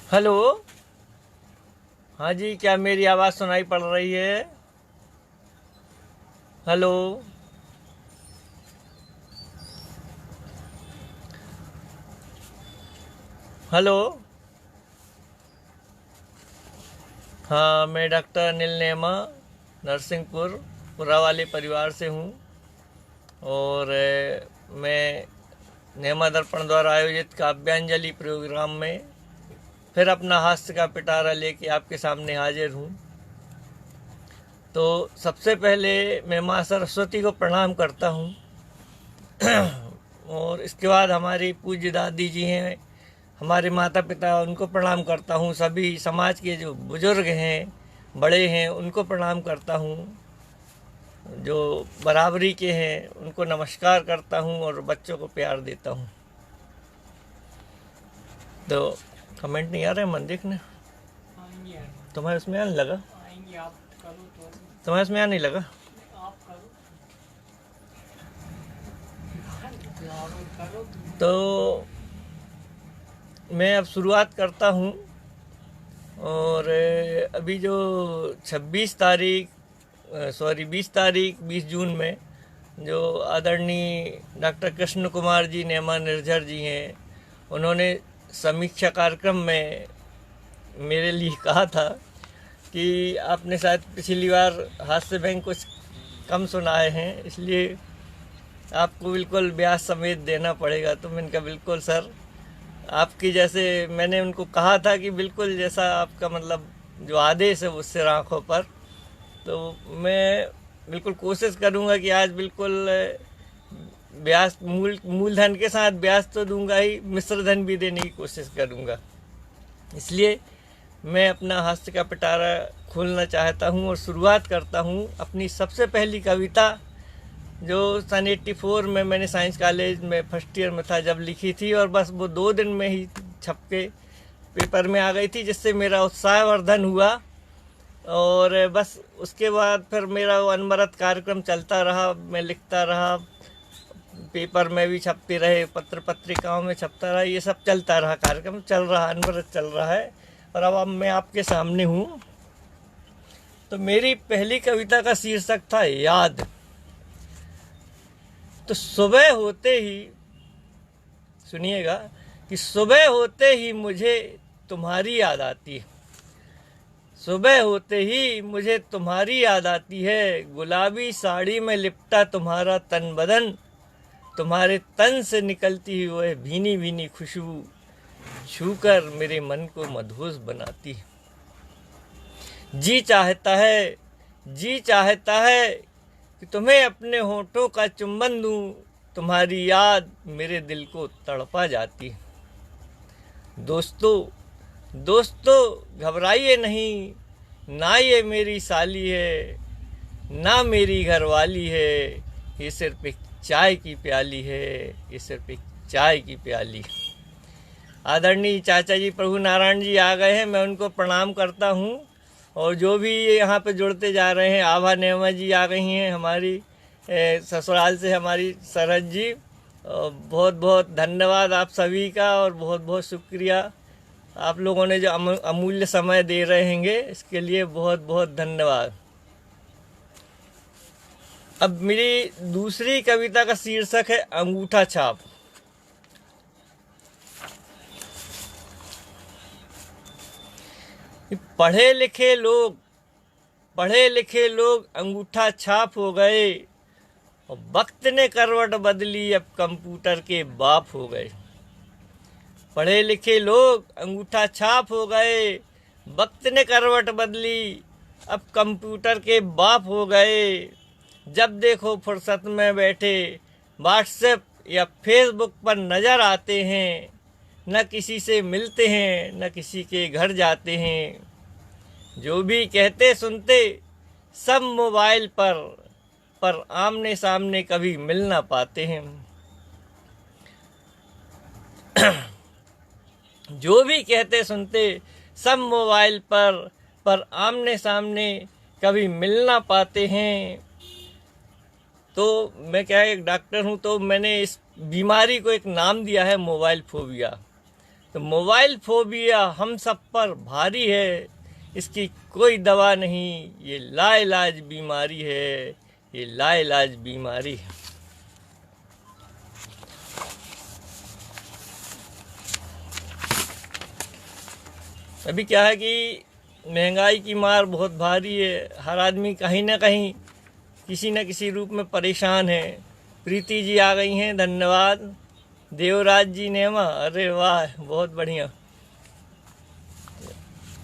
Hello. हाँ जी, क्या मेरी आवाज़ सुनाई पड़ रही है? हेलो। हेलो। हाँ, मैं डॉक्टर अनिल नेमा नरसिंहपुर पुरा वाले परिवार से हूँ। और मैं नेमा दर्पण द्वारा आयोजित काव्यांजलि प्रोग्राम में फिर अपना हास्य का पिटारा लेके आपके सामने हाजिर हूँ। तो सबसे पहले मैं माँ सरस्वती को प्रणाम करता हूँ। और इसके बाद हमारी पूज्य दादी जी हैं, हमारे माता पिता, उनको प्रणाम करता हूँ। सभी समाज के जो बुजुर्ग हैं, बड़े हैं, उनको प्रणाम करता हूँ। जो बराबरी के हैं उनको नमस्कार करता हूँ और बच्चों को प्यार देता हूँ। तो कमेंट नहीं आ रहे मन देखने? तुम्हें उसमें आने लगा? तुम्हें उसमें आने लगा? तो मैं अब शुरुआत करता हूँ। और अभी जो 20 जून में जो आदरणीय डॉक्टर कृष्ण कुमार जी नेमा निर्झर जी हैं, उन्होंने समीक्षा कार्यक्रम में मेरे लिए कहा था कि आपने शायद पिछली बार हास्य बैंक कुछ कम सुनाए हैं, इसलिए आपको बिल्कुल ब्याज समेत देना पड़ेगा। तो मैंने कहा बिल्कुल सर, आपकी जैसे मैंने उनको कहा था कि बिल्कुल जैसा आपका मतलब जो आदेश है उससे आँखों पर। तो मैं बिल्कुल कोशिश करूँगा कि आज बिल्कुल ब्याज मूलधन के साथ ब्याज तो दूंगा ही, मिश्र धन भी देने की कोशिश करूँगा। इसलिए मैं अपना हास्य का पिटारा खोलना चाहता हूँ और शुरुआत करता हूँ अपनी सबसे पहली कविता, जो सन 84 में मैंने साइंस कॉलेज में फर्स्ट ईयर में था जब लिखी थी, और बस वो 2 दिन में ही छप के पेपर में आ गई थी, जिससे मेरा उत्साहवर्धन हुआ। और बस उसके बाद फिर मेरा वो अनवरत कार्यक्रम चलता रहा, मैं लिखता रहा, पेपर में भी छपते रहे, पत्र पत्रिकाओं में छपता रहा, ये सब चलता रहा, कार्यक्रम चल रहा, अनवरत चल रहा है। और अब मैं आपके सामने हूँ। तो मेरी पहली कविता का शीर्षक था याद। तो सुबह होते ही, सुनिएगा, कि सुबह होते ही मुझे तुम्हारी याद आती है। सुबह होते ही मुझे तुम्हारी याद आती है। गुलाबी साड़ी में लिपटा तुम्हारा तन बदन, तुम्हारे तन से निकलती हुई वह भीनी भीनी खुशबू छूकर मेरे मन को मदहोश बनाती है। जी चाहता है, जी चाहता है कि तुम्हें अपने होठों का चुंबन दूं। तुम्हारी याद मेरे दिल को तड़पा जाती है। दोस्तों, दोस्तों, घबराइए नहीं, ना ये मेरी साली है, ना मेरी घरवाली है, ये सिर्फ एक चाय की प्याली है, ये सिर्फ एक चाय की प्याली। आदरणीय चाचा जी प्रभु नारायण जी आ गए हैं, मैं उनको प्रणाम करता हूँ। और जो भी यहाँ पे जुड़ते जा रहे हैं, आभा नेमा जी आ गई हैं हमारी ससुराल से, हमारी सरहद जी, बहुत बहुत धन्यवाद आप सभी का, और बहुत बहुत शुक्रिया आप लोगों ने जो अमूल्य समय दे रहे हैंगे, इसके लिए बहुत बहुत धन्यवाद। अब मेरी दूसरी कविता का शीर्षक है अंगूठा छाप। पढ़े लिखे लोग अंगूठा छाप हो गए, और वक्त ने करवट बदली, अब कंप्यूटर के बाप हो गए। पढ़े लिखे लोग अंगूठा छाप हो गए, वक्त ने करवट बदली, अब कंप्यूटर के बाप हो गए। जब देखो फुर्सत में बैठे व्हाट्सएप या फेसबुक पर नज़र आते हैं, न किसी से मिलते हैं, न किसी के घर जाते हैं। जो भी कहते सुनते सब मोबाइल पर आमने सामने कभी मिल ना पाते हैं। जो भी कहते सुनते सब मोबाइल पर आमने सामने कभी मिल ना पाते हैं। तो मैं क्या एक डॉक्टर हूँ, तो मैंने इस बीमारी को एक नाम दिया है, मोबाइल फोबिया। तो मोबाइल फोबिया हम सब पर भारी है, इसकी कोई दवा नहीं, ये लाइलाज बीमारी है, ये लाइलाज बीमारी है। अभी क्या है कि महंगाई की मार बहुत भारी है, हर आदमी कहीं ना कहीं किसी न किसी रूप में परेशान है। प्रीति जी आ गई हैं, धन्यवाद। देवराज जी नेमा, अरे वाह, बहुत बढ़िया।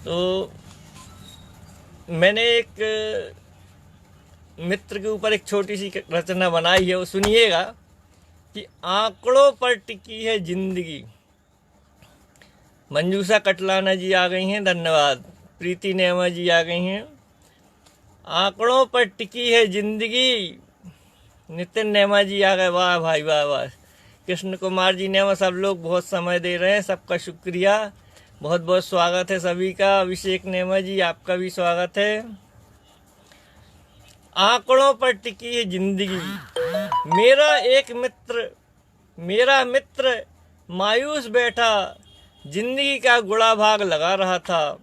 तो मैंने एक मित्र के ऊपर एक छोटी सी रचना बनाई है, वो सुनिएगा कि आंकड़ों पर टिकी है जिंदगी। मंजूषा कटलाना जी आ गई हैं, धन्यवाद। प्रीति नेमा जी आ गई हैं। आंकड़ों पर टिकी है जिंदगी। नितिन नेमा जी आ गए, वाह भाई वाह वाह। कृष्ण कुमार जी नेमा, सब लोग बहुत समय दे रहे हैं, सबका शुक्रिया, बहुत बहुत स्वागत है सभी का। अभिषेक नेमा जी, आपका भी स्वागत है। आंकड़ों पर टिकी है जिंदगी। मेरा मित्र मायूस बैठा, जिंदगी का गुड़ा भाग लगा रहा था।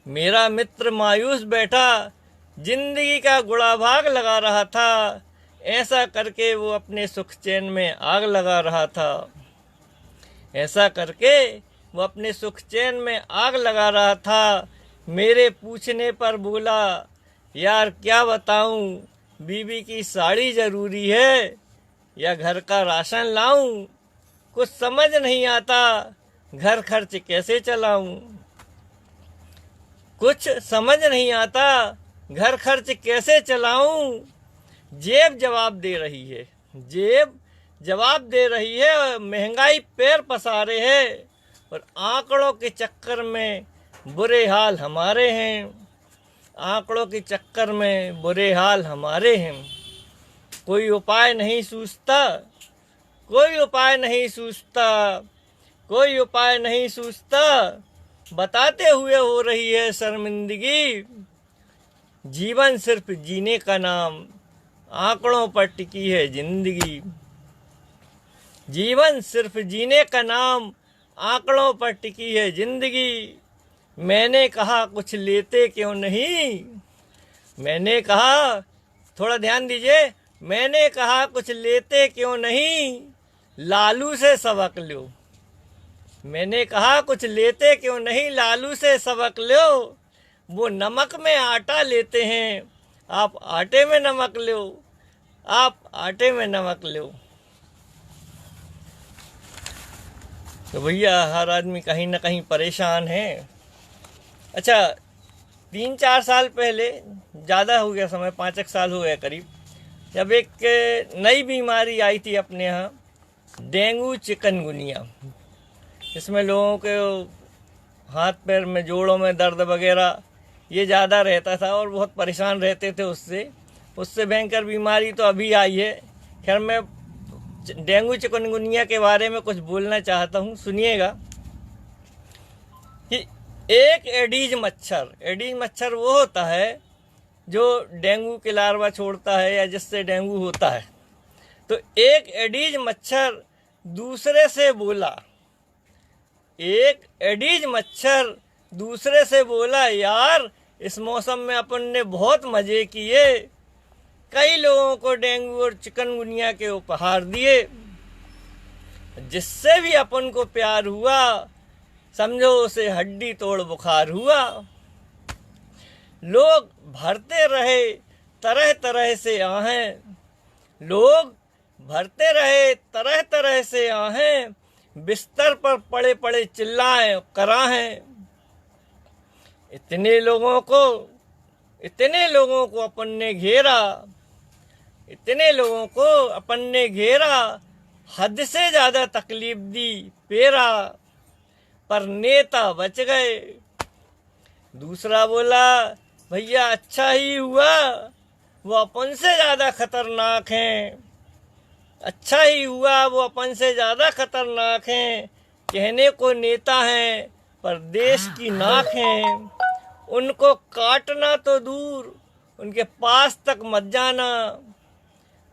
मेरा मित्र मायूस बैठा, जिंदगी का गुड़ा भाग लगा रहा था। ऐसा करके वो अपने सुख चैन में आग लगा रहा था। ऐसा करके वो अपने सुख चैन में आग लगा रहा था। मेरे पूछने पर बोला, यार क्या बताऊं, बीवी की साड़ी जरूरी है या घर का राशन लाऊं, कुछ समझ नहीं आता, घर खर्च कैसे चलाऊं। कुछ समझ नहीं आता, घर खर्च कैसे चलाऊं। जेब जवाब दे रही है, जेब जवाब दे रही है, और महंगाई पैर पसारे है, और आंकड़ों के चक्कर में बुरे हाल हमारे हैं। आंकड़ों के चक्कर में बुरे हाल हमारे हैं। कोई उपाय नहीं सूझता, कोई उपाय नहीं सूझता, कोई उपाय नहीं सूझता, बताते हुए हो रही है शर्मिंदगी। जीवन सिर्फ जीने का नाम, आंकड़ों पर टिकी है जिंदगी। जीवन सिर्फ जीने का नाम, आंकड़ों पर टिकी है जिंदगी। मैंने कहा कुछ लेते क्यों नहीं, मैंने कहा, थोड़ा ध्यान दीजिए, मैंने कहा कुछ लेते क्यों नहीं, लालू से सबक लो। मैंने कहा कुछ लेते क्यों नहीं, लालू से सबक लो। वो नमक में आटा लेते हैं, आप आटे में नमक लो, आप आटे में नमक लो। तो भैया हर आदमी कहीं ना कहीं परेशान है। अच्छा, 3-4 साल पहले, ज़्यादा हो गया समय, 5 साल हो गया करीब, जब एक नई बीमारी आई थी अपने यहाँ, डेंगू चिकनगुनिया। इसमें लोगों के हाथ पैर में, जोड़ों में दर्द वगैरह ये ज़्यादा रहता था और बहुत परेशान रहते थे उससे भयंकर बीमारी तो अभी आई है। खैर, मैं डेंगू चिकनगुनिया के बारे में कुछ बोलना चाहता हूँ, सुनिएगा कि एक एडीज मच्छर वो होता है जो डेंगू के लार्वा छोड़ता है या जिससे डेंगू होता है। तो एक एडीज मच्छर दूसरे से बोला, एक एडीज मच्छर दूसरे से बोला, यार इस मौसम में अपन ने बहुत मजे किए, कई लोगों को डेंगू और चिकनगुनिया के उपहार दिए, जिससे भी अपन को प्यार हुआ, समझो उसे हड्डी तोड़ बुखार हुआ। लोग भरते रहे तरह तरह से आहें, लोग भरते रहे तरह तरह से आहें, बिस्तर पर पड़े पड़े चिल्लाएं कराहें। इतने लोगों को अपन ने घेरा, इतने लोगों को अपन ने घेरा, हद से ज्यादा तकलीफ दी पेरा, पर नेता बच गए। दूसरा बोला, भैया अच्छा ही हुआ, वो अपन से ज्यादा खतरनाक हैं, अच्छा ही हुआ वो अपन से ज्यादा खतरनाक हैं। कहने को नेता हैं पर देश की नाक हैं, उनको काटना तो दूर उनके पास तक मत जाना,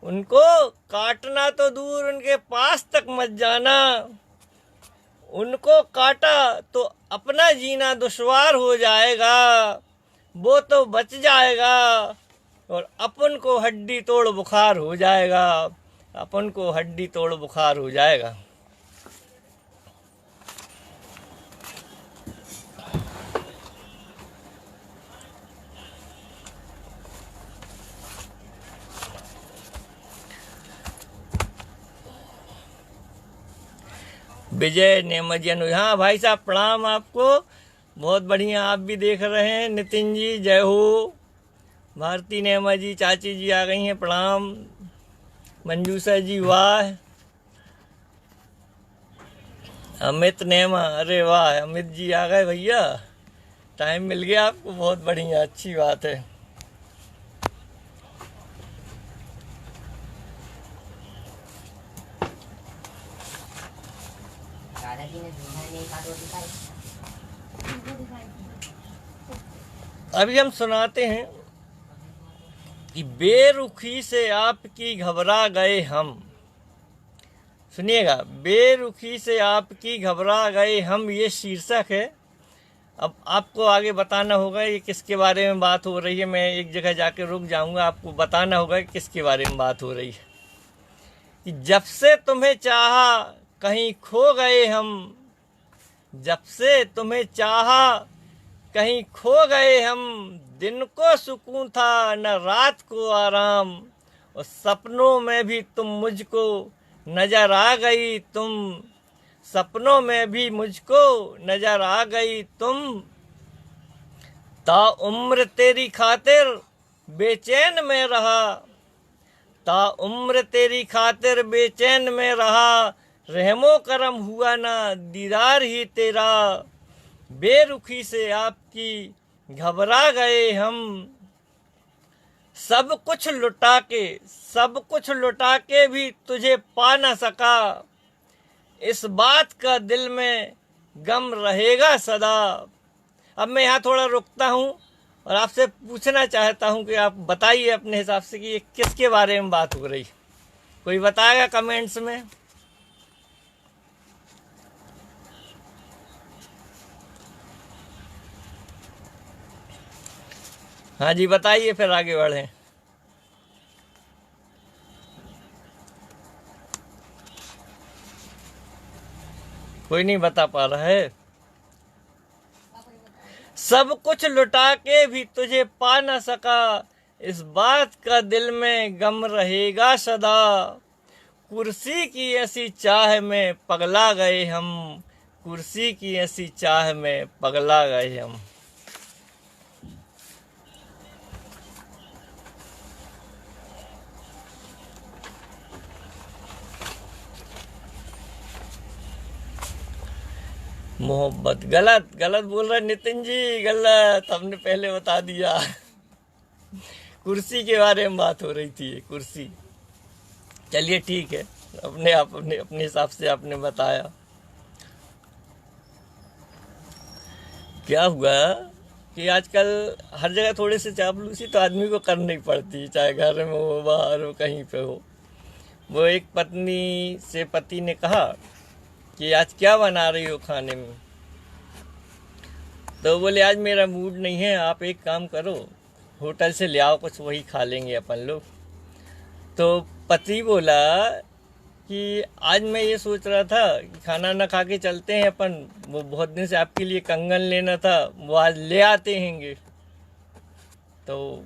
उनको काटना तो दूर उनके पास तक मत जाना। उनको काटा तो अपना जीना दुश्वार हो जाएगा, वो तो बच जाएगा और अपन को हड्डी तोड़ बुखार हो जाएगा, अपन को हड्डी तोड़ बुखार हो जाएगा। विजय नेमजियन, हाँ भाई साहब प्रणाम आपको, बहुत बढ़िया। आप भी देख रहे हैं। नितिन जी जय हो। भारती नेमा जी, चाची जी आ गई हैं, प्रणाम। मंजूषा जी वाह। अमित नेमा, अरे वाह अमित जी आ गए भैया, टाइम मिल गया आपको, बहुत बढ़िया, अच्छी बात है। अभी हम सुनाते हैं कि बेरुखी से आपकी घबरा गए हम। सुनिएगा, बेरुखी से आपकी घबरा गए हम, ये शीर्षक है। अब आपको आगे बताना होगा ये किसके बारे में बात हो रही है। मैं एक जगह जाके रुक जाऊंगा, आपको बताना होगा कि किसके बारे में बात हो रही है। कि जब से तुम्हें चाहा कहीं खो गए हम, जब से तुम्हें चाहा कहीं खो गए हम, दिन को सुकून था न रात को आराम, और सपनों में भी तुम मुझको नजर आ गई तुम, सपनों में भी मुझको नजर आ गई तुम। ताउम्र तेरी खातिर बेचैन में रहा, ताउम्र तेरी खातिर बेचैन में रहा, रहमो करम हुआ ना दीदार ही तेरा, बेरुखी से आपकी घबरा गए हम। सब कुछ लुटा के भी तुझे पा न सका, इस बात का दिल में गम रहेगा सदा। अब मैं यहाँ थोड़ा रुकता हूँ और आपसे पूछना चाहता हूँ कि आप बताइए अपने हिसाब से कि ये किसके बारे में बात हो रही, कोई बताएगा कमेंट्स में। हाँ जी बताइए, फिर आगे बढ़ें। कोई नहीं बता पा रहा है। सब कुछ लुटा के भी तुझे पा न सका, इस बात का दिल में गम रहेगा सदा। कुर्सी की ऐसी चाह में पगला गए हम, कुर्सी की ऐसी चाह में पगला गए हम। मोहब्बत, गलत गलत बोल रहा है नितिन जी, गलत, हमने पहले बता दिया। कुर्सी के बारे में बात हो रही थी, कुर्सी। चलिए ठीक है, अपने हिसाब से आपने बताया। क्या हुआ कि आजकल हर जगह थोड़े से चापलूसी तो आदमी को करनी पड़ती है, चाहे घर में हो बाहर हो कहीं पे हो। वो एक पत्नी से पति ने कहा कि आज क्या बना रही हो खाने में, तो बोले आज मेरा मूड नहीं है, आप एक काम करो होटल से ले आओ कुछ, वही खा लेंगे अपन लोग। तो पति बोला कि आज मैं ये सोच रहा था कि खाना ना खा के चलते हैं अपन, वो बहुत दिन से आपके लिए कंगन लेना था, वो आज ले आते हैंगे। तो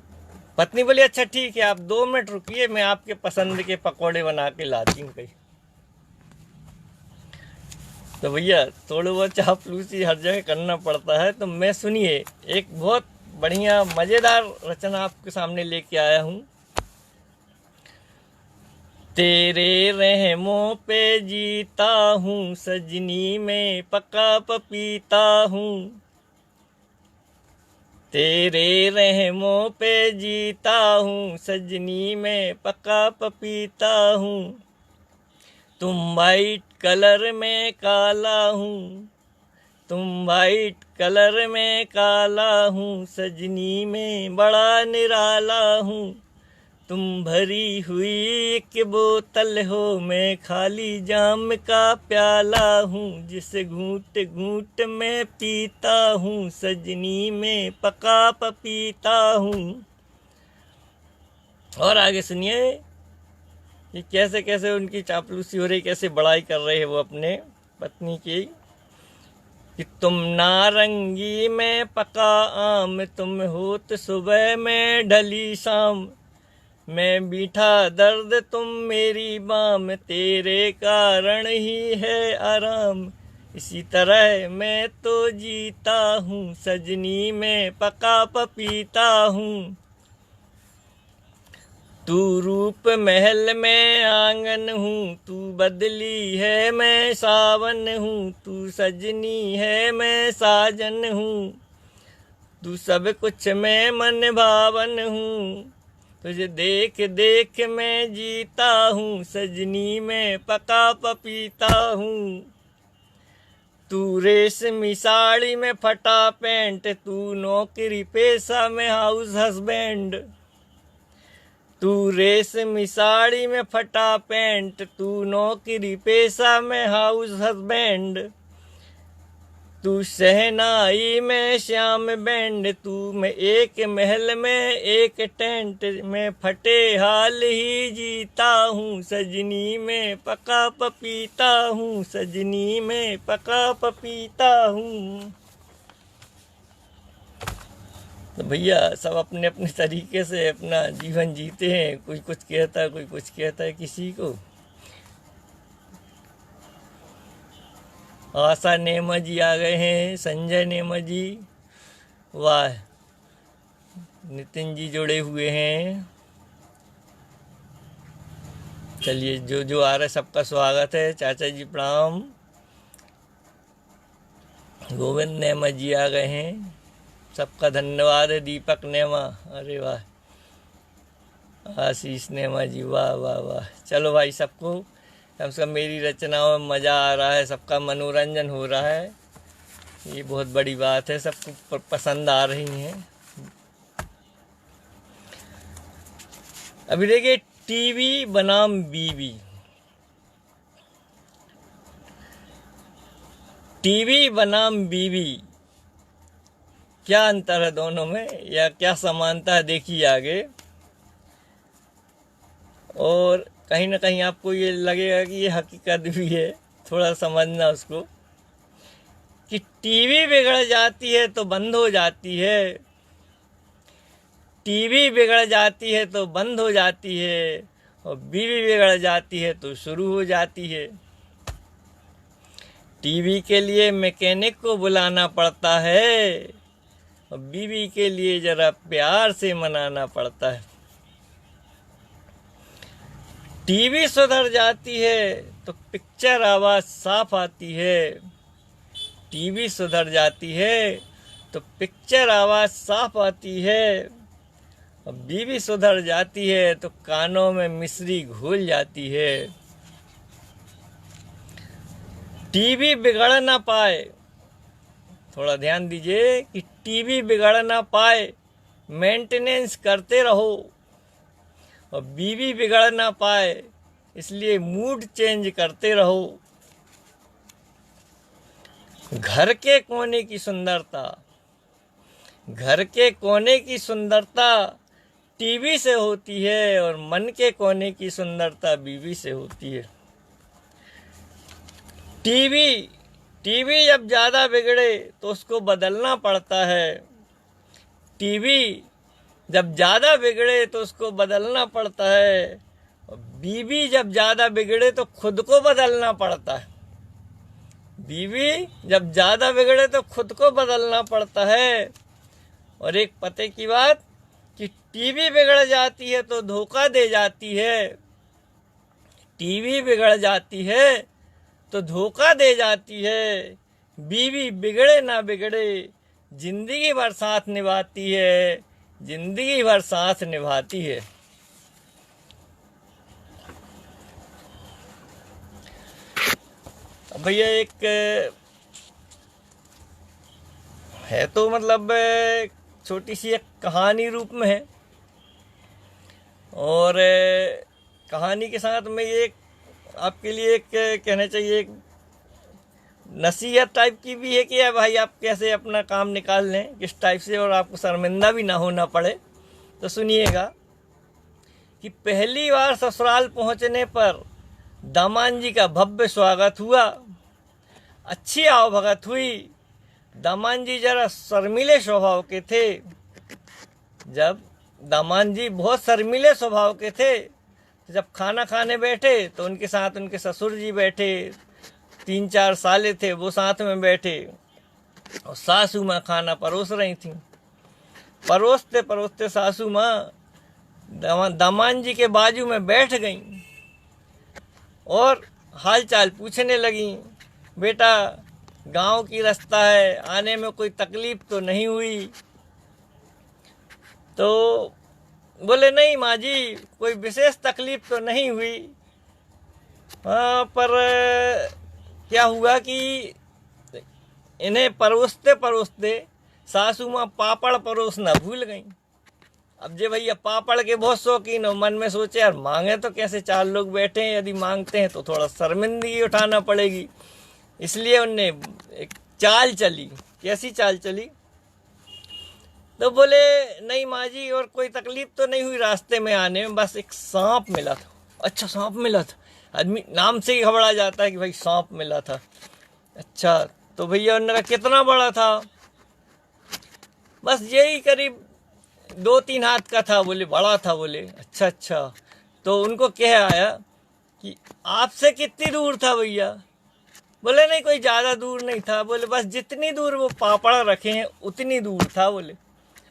पत्नी बोली अच्छा ठीक है, आप 2 मिनट रुकिए, मैं आपके पसंद के पकौड़े बना के लाती हूँ कहीं। तो भैया थोड़ा बहुत चापलूसी हर जगह करना पड़ता है। तो मैं सुनिए एक बहुत बढ़िया मज़ेदार रचना आपके सामने लेके आया हूँ। तेरे रहमों पे जीता हूँ सजनी में पका पपीता हूँ, तेरे रहमों पे जीता हूँ सजनी में पका पपीता हूँ। तुम वाइट कलर में काला हूँ, तुम वाइट कलर में काला हूँ, सजनी में बड़ा निराला हूँ। तुम भरी हुई एक बोतल हो, मैं खाली जाम का प्याला हूँ, जिसे घूंट घूंट में पीता हूँ, सजनी में पका पपीता हूँ। और आगे सुनिए कि कैसे कैसे उनकी चापलूसी हो रही, कैसे बड़ाई कर रहे हैं वो अपने पत्नी की। कि तुम नारंगी में पका आम, तुम होत सुबह में ढली शाम, मैं मीठा दर्द तुम मेरी बाम, तेरे कारण ही है आराम, इसी तरह मैं तो जीता हूँ, सजनी में पका पपीता हूँ। तू रूप महल में आंगन हूँ, तू बदली है मैं सावन हूँ, तू सजनी है मैं साजन हूँ, तू सब कुछ मैं मन भावन हूँ, तुझे देख देख मैं जीता हूँ, सजनी में पका पपीता हूँ। तू रेशमी साड़ी में फटा पैंट, तू नौकरी पेशा में हाउस हस्बैंड, तू रेशमी साड़ी में फटा पैंट, तू नौकरी पेशा में हाउस हस्बैंड, तू शहनाई में श्याम बैंड, तू मैं एक महल में एक टेंट में फटे हाल ही जीता हूँ, सजनी में पका पपीता हूँ, सजनी में पका पपीता हूँ। तो भैया सब अपने अपने तरीके से अपना जीवन जीते हैं, कोई कुछ कहता है, कोई कुछ कहता है किसी को। आशा नेमा जी आ गए हैं, संजय नेमा जी, वाह, नितिन जी जुड़े हुए हैं। चलिए जो जो आ रहा है सबका स्वागत है। चाचा जी प्रणाम। गोविंद नेमा जी आ गए हैं, सबका धन्यवाद है। दीपक नेमा, अरे वाह। आशीष नेमा जी, वाह वाह वाह। चलो भाई, सबको कम से कम मेरी रचनाओं में मज़ा आ रहा है, सबका मनोरंजन हो रहा है, ये बहुत बड़ी बात है। सबको पसंद आ रही हैं। अभी देखिए, टीवी बनाम बीवी। टीवी बनाम बीवी, क्या अंतर है दोनों में, या क्या समानता है, देखिए आगे। और कहीं ना कहीं आपको ये लगेगा कि ये हकीकत भी है, थोड़ा समझना उसको। कि टीवी बिगड़ जाती है तो बंद हो जाती है, टीवी बिगड़ जाती है तो बंद हो जाती है, और बीवी बिगड़ जाती है तो शुरू हो जाती है। टीवी के लिए मैकेनिक को बुलाना पड़ता है, और बीवी के लिए जरा प्यार से मनाना पड़ता है। टीवी सुधर जाती है तो पिक्चर आवाज साफ आती है, टीवी सुधर जाती है तो पिक्चर आवाज साफ आती है, और बीवी सुधर जाती है तो कानों में मिश्री घुल जाती है। टीवी बिगड़ ना पाए, थोड़ा ध्यान दीजिए, कि टीवी बिगड़ ना पाए, मेंटेनेंस करते रहो, और बीवी बिगड़ ना पाए, इसलिए मूड चेंज करते रहो। घर के कोने की सुंदरता, घर के कोने की सुंदरता टीवी से होती है, और मन के कोने की सुंदरता बीवी से होती है। टीवी जब ज़्यादा बिगड़े तो उसको बदलना पड़ता है, टीवी जब ज़्यादा बिगड़े तो उसको बदलना पड़ता है, और बीवी जब ज़्यादा बिगड़े तो खुद को बदलना पड़ता है। बीवी जब ज़्यादा बिगड़े तो खुद को बदलना पड़ता है। और एक पते की बात, कि टीवी बिगड़ जाती है तो धोखा दे जाती है, टीवी बिगड़ जाती है तो धोखा दे जाती है। बीवी बिगड़े ना बिगड़े, जिंदगी भर साथ निभाती है, जिंदगी भर साथ निभाती है। भैया एक है तो मतलब छोटी सी एक कहानी रूप में है। और कहानी के साथ में ये आपके लिए एक कहना चाहिए, एक नसीहत टाइप की भी है कि भाई आप कैसे अपना काम निकाल लें किस टाइप से, और आपको शर्मिंदा भी ना होना पड़े। तो सुनिएगा कि पहली बार ससुराल पहुंचने पर दामाद जी का भव्य स्वागत हुआ, अच्छी आवभगत हुई। दामाद जी जरा शर्मीले स्वभाव के थे। जब दामाद जी बहुत शर्मीले स्वभाव के थे, जब खाना खाने बैठे तो उनके साथ उनके ससुर जी बैठे, 3-4 साले थे वो साथ में बैठे, और सासू माँ खाना परोस रही थी। परोसते परोसते सासू माँ दामाद जी के बाजू में बैठ गईं और हाल चाल पूछने लगी, बेटा गांव की रास्ता है, आने में कोई तकलीफ तो नहीं हुई? तो बोले नहीं माँ जी, कोई विशेष तकलीफ तो नहीं हुई। हाँ, पर क्या हुआ कि इन्हें परोसते परोसते सासू माँ पापड़ परोसना भूल गई। अब जे भैया पापड़ के बहुत शौकीन हो, मन में सोचे यार मांगे तो कैसे, 4 लोग बैठे हैं, यदि मांगते हैं तो थोड़ा शर्मिंदगी उठाना पड़ेगी। इसलिए उनने एक चाल चली। कैसी चाल चली? तो बोले नहीं माँ जी, और कोई तकलीफ तो नहीं हुई रास्ते में आने में, बस एक सांप मिला था। अच्छा, सांप मिला था? आदमी नाम से ही घबरा जाता है कि भाई सांप मिला था। अच्छा, तो भैया उन्होंने कहा कितना बड़ा था? बस यही करीब 2-3 हाथ का था। बोले बड़ा था? बोले अच्छा अच्छा। तो उनको कह आया कि आपसे कितनी दूर था भैया? बोले नहीं कोई ज़्यादा दूर नहीं था। बोले बस जितनी दूर वो पापड़ रखे हैं उतनी दूर था। बोले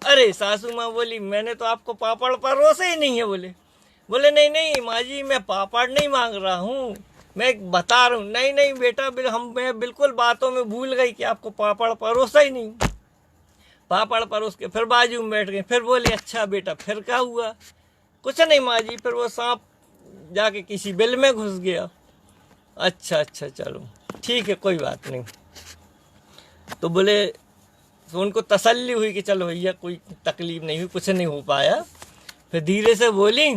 अरे सासू माँ बोली मैंने तो आपको पापड़ परोसे ही नहीं है। बोले नहीं नहीं माँ जी, मैं पापड़ नहीं मांग रहा हूँ, मैं बता रहा हूँ। नहीं नहीं बेटा, मैं बिल्कुल बातों में भूल गई कि आपको पापड़ परोसा ही नहीं। पापड़ परोस के फिर बाजू में बैठ गए। फिर बोले अच्छा बेटा फिर क्या हुआ? कुछ नहीं माँ जी, फिर वो सांप जाके किसी बिल में घुस गया। अच्छा अच्छा, चलो ठीक है, कोई बात नहीं। तो बोले, तो उनको तसल्ली हुई कि चलो भैया कोई तकलीफ नहीं हुई, कुछ नहीं हो पाया। फिर धीरे से बोली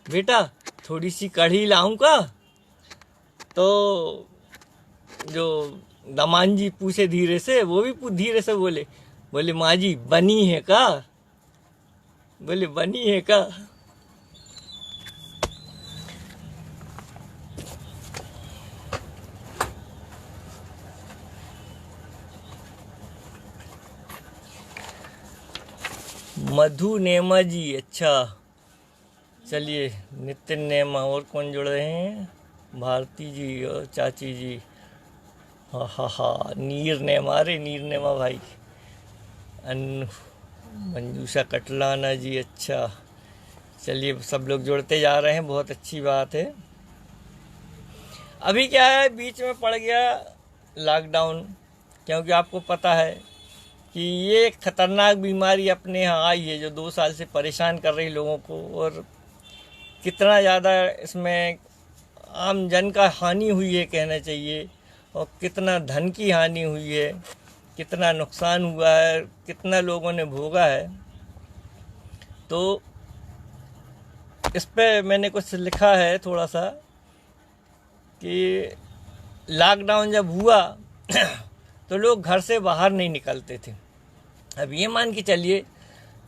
बेटा थोड़ी सी कढ़ी लाऊं का? तो जो दामाद जी पूछे धीरे से, वो भी धीरे से बोले माँ जी बनी है का? बोले बनी है का? मधु नेमा जी, अच्छा चलिए। नितिन नेमा, और कौन जुड़ रहे हैं? भारती जी और चाची जी। हाँ हाँ हाँ, नीर नेमा, अरे नीर नेमा भाई। मंजूषा कटलाना जी, अच्छा चलिए, सब लोग जुड़ते जा रहे हैं, बहुत अच्छी बात है। अभी क्या है, बीच में पड़ गया लॉकडाउन, क्योंकि आपको पता है कि ये खतरनाक बीमारी अपने यहाँ आई है जो 2 साल से परेशान कर रही लोगों को, और कितना ज़्यादा इसमें आम जन का हानि हुई है कहना चाहिए, और कितना धन की हानि हुई है, कितना नुकसान हुआ है, कितना लोगों ने भोगा है। तो इस पे मैंने कुछ लिखा है थोड़ा सा कि लॉकडाउन जब हुआ तो लोग घर से बाहर नहीं निकलते थे। अब ये मान के चलिए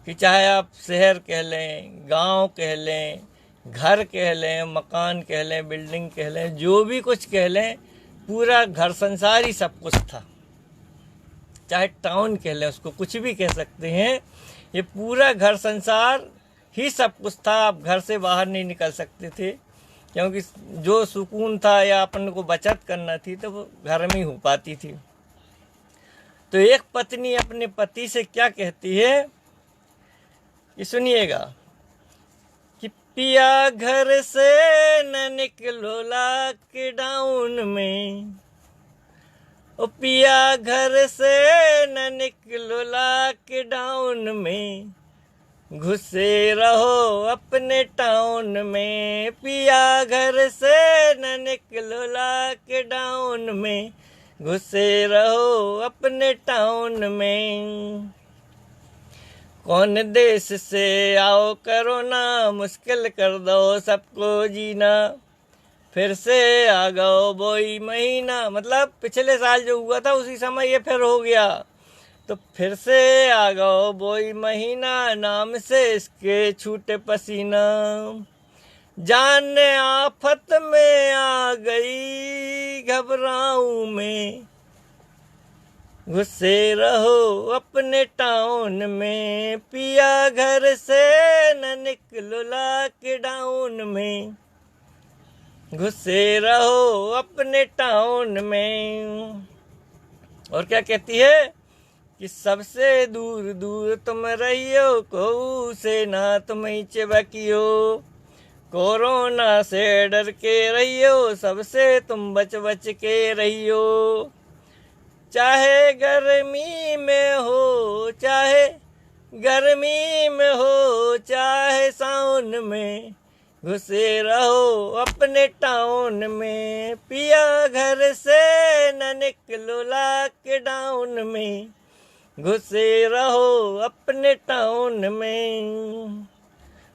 कि चाहे आप शहर कह लें, गांव कह लें, घर कह लें, मकान कह लें, बिल्डिंग कह लें, जो भी कुछ कह लें, पूरा घर संसार ही सब कुछ था। चाहे टाउन कह लें, उसको कुछ भी कह सकते हैं, ये पूरा घर संसार ही सब कुछ था। आप घर से बाहर नहीं निकल सकते थे, क्योंकि जो सुकून था या अपन को बचत करना थी तो वो घर में ही हो पाती थी। तो एक पत्नी अपने पति से क्या कहती है, ये सुनिएगा कि पिया घर से न निकलो लॉकडाउन में, ओ पिया घर से न निकलो लॉकडाउन में, घुसे रहो अपने टाउन में। पिया घर से न निकलो लॉकडाउन में, घुसे रहो अपने टाउन में। कौन देश से आओ करो ना, मुश्किल कर दो सबको जीना, फिर से आ गओ वही महीना। मतलब पिछले साल जो हुआ था उसी समय ये फिर हो गया। तो फिर से आ गओ वही महीना, नाम से इसके छूटे पसीना, जान आफत में आ गई घबराऊं मैं, घुसे रहो अपने टाउन में, पिया घर से न निकलो लॉकडाउन में, घुसे रहो अपने टाउन में। और क्या कहती है कि सबसे दूर दूर तुम रहियो, कोऊ से ना तुम ही चिपकियो, कोरोना से डर के रहियो, सबसे तुम बच बच के रहियो, चाहे गर्मी में हो, चाहे गर्मी में हो, चाहे सावन में, घुसे रहो अपने टाउन में, पिया घर से न निकलो लॉकडाउन में, घुसे रहो अपने टाउन में।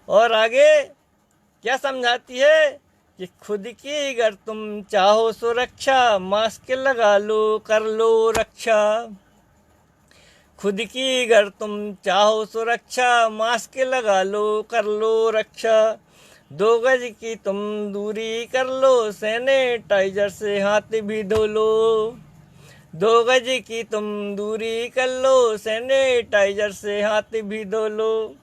और आगे क्या समझाती है कि खुद की अगर तुम चाहो सुरक्षा, मास्क लगा लो कर लो रक्षा, खुद की अगर तुम चाहो सुरक्षा, मास्क लगा लो कर लो रक्षा, 2 गज की तुम दूरी कर लो, सैनिटाइजर से हाथ भी धो लो, 2 गज की तुम दूरी कर लो, सैनिटाइजर से हाथ भी धो लो,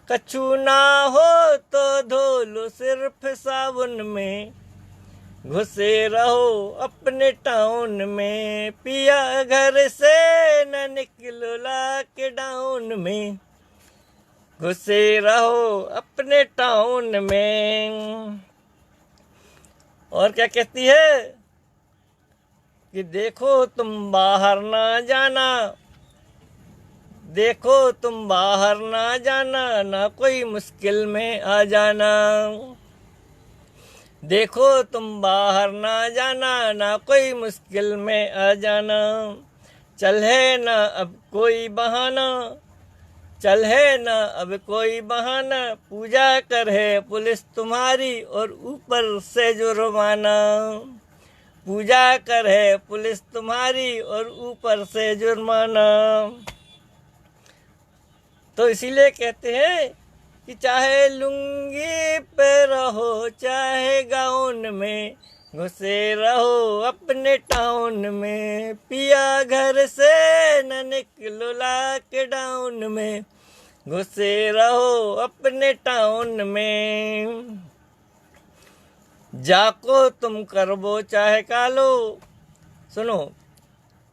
कछु ना हो तो धो लो सिर्फ साबुन में, घुसे रहो अपने टाउन में, पिया घर से न निकलो लॉकडाउन में, घुसे रहो अपने टाउन में। और क्या कहती है कि देखो तुम बाहर ना जाना, देखो तुम बाहर ना जाना, ना कोई मुश्किल में आ जाना, देखो तुम बाहर ना जाना, ना कोई मुश्किल में आ जाना, चल है ना अब कोई बहाना, चल है ना अब कोई बहाना, पूजा कर है पुलिस तुम्हारी और ऊपर से जुर्माना, पूजा कर है पुलिस तुम्हारी और ऊपर से जुर्माना। तो इसीलिए कहते हैं कि चाहे लुंगी पे रहो, चाहे गाउन में, घुसे रहो अपने टाउन में, पिया घर से न निकलो लॉकडाउन में, घुसे रहो अपने टाउन में, जाको तुम करबो चाहे कालो। सुनो,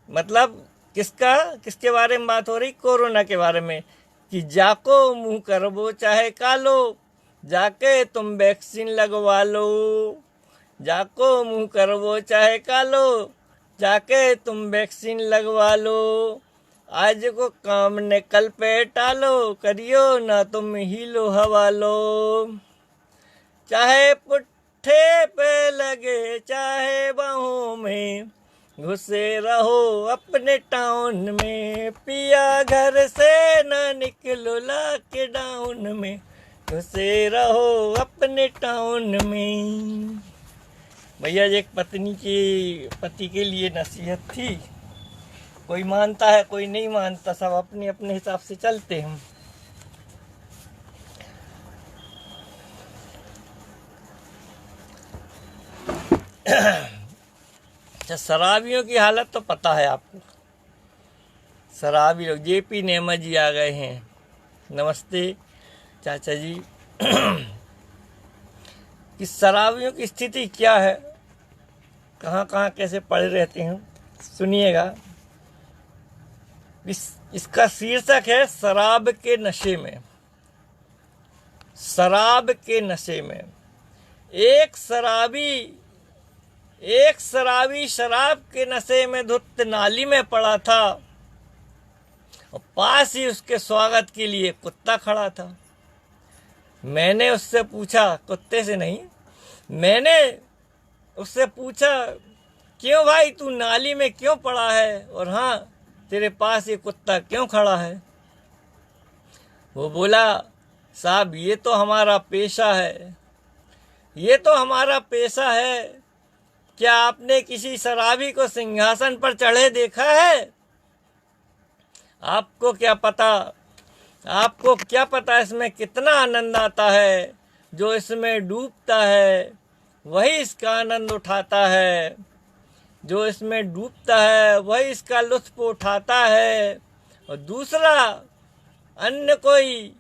मतलब किसके बारे में बात हो रही? कोरोना के बारे में, कि जाको मुंह करबो चाहे कालो, जाके तुम वैक्सीन लगवा लो, जाको मुंह करबो चाहे कालो, जाके तुम वैक्सीन लगवा लो, आज को काम ने कल पे टालो, करियो ना तुम हीलो हवालो, चाहे पुट्ठे पे लगे चाहे बाहों में, घुसे रहो अपने टाउन में, पिया घर से न निकलो लॉकडाउन में, घुसे रहो अपने टाउन में। भैया एक पति के लिए नसीहत थी। कोई मानता है कोई नहीं मानता, सब अपने अपने हिसाब से चलते हैं। अच्छा, शराबियों की हालत तो पता है आपको। शराबी लोग, जेपी नेमा जी आ गए हैं। नमस्ते चाचा जी। कि शराबियों की स्थिति क्या है, कहाँ कहाँ कैसे पड़े रहते हैं, सुनिएगा। इसका शीर्षक है शराब के नशे में। शराब के नशे में एक शराबी शराब के नशे में धुत नाली में पड़ा था और पास ही उसके स्वागत के लिए कुत्ता खड़ा था। मैंने उससे पूछा, कुत्ते से नहीं, मैंने उससे पूछा, क्यों भाई तू नाली में क्यों पड़ा है, और हाँ तेरे पास ये कुत्ता क्यों खड़ा है? वो बोला, साहब ये तो हमारा पेशा है, ये तो हमारा पेशा है। क्या आपने किसी शराबी को सिंहासन पर चढ़े देखा है? आपको क्या पता, आपको क्या पता इसमें कितना आनंद आता है। जो इसमें डूबता है वही इसका आनंद उठाता है, जो इसमें डूबता है वही इसका लुत्फ उठाता है, और दूसरा अन्य कोई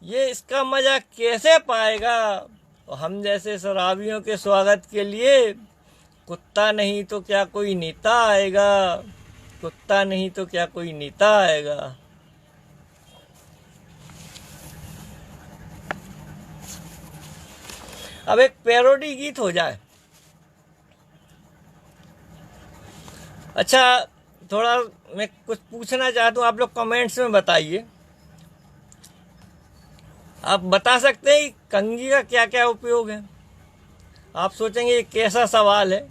ये इसका मजा कैसे पाएगा। और हम जैसे शराबियों के स्वागत के लिए कुत्ता नहीं तो क्या कोई नेता आएगा, कुत्ता नहीं तो क्या कोई नेता आएगा। अब एक पैरोडी गीत हो जाए। अच्छा, थोड़ा मैं कुछ पूछना चाहता हूँ, आप लोग कमेंट्स में बताइए। आप बता सकते हैं कि कंघी का क्या क्या उपयोग है? आप सोचेंगे ये कैसा सवाल है,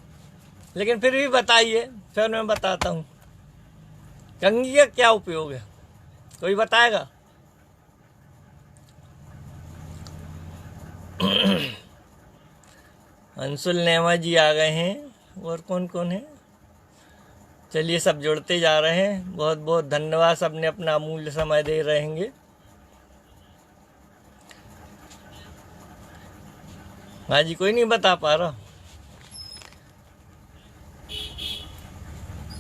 लेकिन फिर भी बताइए, फिर मैं बताता हूँ कंघी का क्या उपयोग है। कोई बताएगा? अंशुल नेमा जी आ गए हैं, और कौन कौन है? चलिए, सब जुड़ते जा रहे हैं। बहुत बहुत धन्यवाद, सबने अपना अमूल्य समय दे रहेंगे। हाँ जी, कोई नहीं बता पा रहा?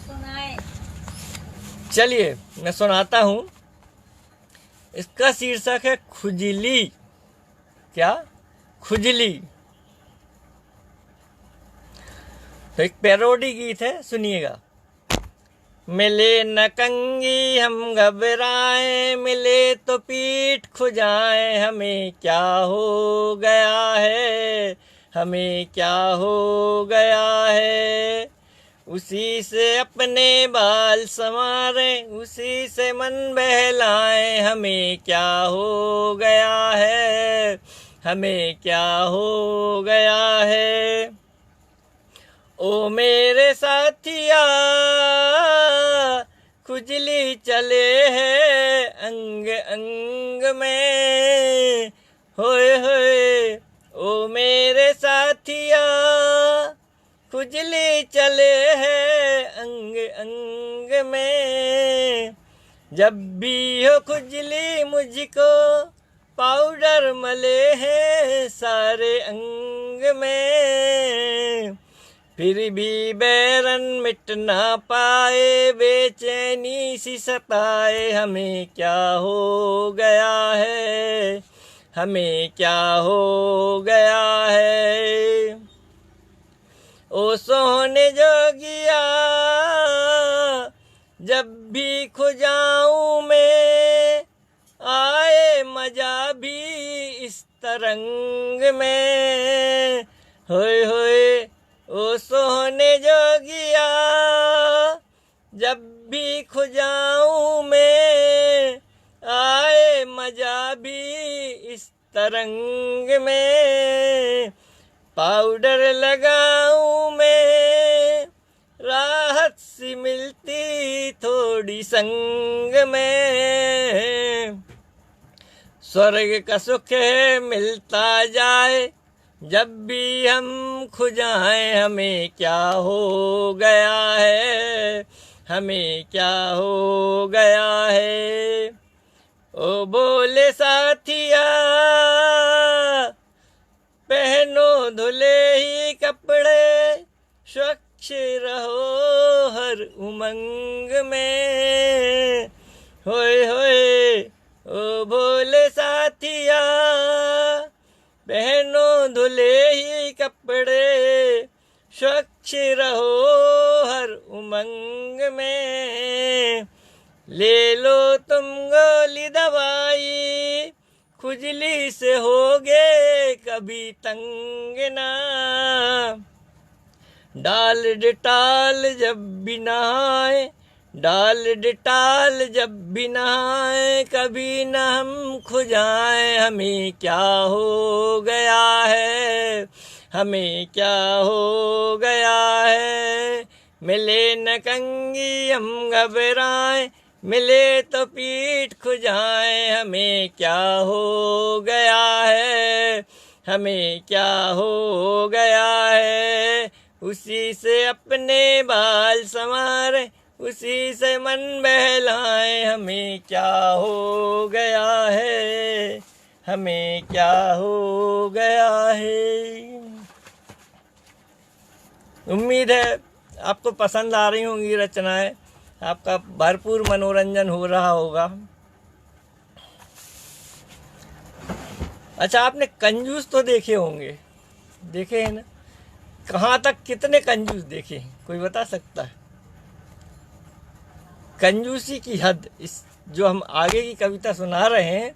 सुनाए। चलिए मैं सुनाता हूँ। इसका शीर्षक है खुजली। क्या? खुजली। तो एक पैरोडी गीत है, सुनिएगा। मिले न कंगी हम घबराए, मिले तो पीठ खुजाए, हमें क्या हो गया है, हमें क्या हो गया है। उसी से अपने बाल संवारे, उसी से मन बहलाए, हमें क्या हो गया है, हमें क्या हो गया है। ओ मेरे साथिया, खुजली चले है अंग अंग में, होए होए। ओ मेरे साथिया, खुजली चले है अंग अंग में। जब भी हो खुजली मुझको पाउडर मले हैं सारे अंग में। फिर भी बैरन मिट ना पाए, बेचैनी सी सताए, हमें क्या हो गया है, हमें क्या हो गया है। ओ सोने जोगिया, जब भी खुजाऊं मैं, आए मजा भी इस तरंग में, होए होए। ओ सोने जोगिया, जब भी खुजाऊं मैं, आए मजा भी इस तरंग में। पाउडर लगाऊं मैं, राहत सी मिलती थोड़ी संग में। स्वर्ग का सुख है मिलता जाए, जब भी हम खुजाएं, हमें क्या हो गया है, हमें क्या हो गया है। ओ बोले साथिया, पहनो धुले ही कपड़े, स्वच्छ रहो हर उमंग में, होए होए। ओ बोले साथिया, पहनो धुले ही कपड़े, स्वच्छ रहो हर उमंग में। ले लो तुम गोली दवाई, खुजली से होगे कभी तंग ना। डाल डिटाल जब भी नहाए, डाल डिटाल जब भी नहाए, कभी न हम खुजाएं, हमें क्या हो गया है, हमें क्या हो गया है। मिले न कंगी हम घबराएं, मिले तो पीठ खुजाए, हमें क्या हो गया है, हमें क्या हो गया है। उसी से अपने बाल संवारे, उसी से मन बहलाए, हमें क्या हो गया है, हमें क्या हो गया है। उम्मीद है आपको पसंद आ रही होंगी रचनाएं, आपका भरपूर मनोरंजन हो रहा होगा। अच्छा, आपने कंजूस तो देखे होंगे, देखे हैं ना? कहाँ तक कितने कंजूस देखे हैं, कोई बता सकता है? कंजूसी की हद, इस जो हम आगे की कविता सुना रहे हैं,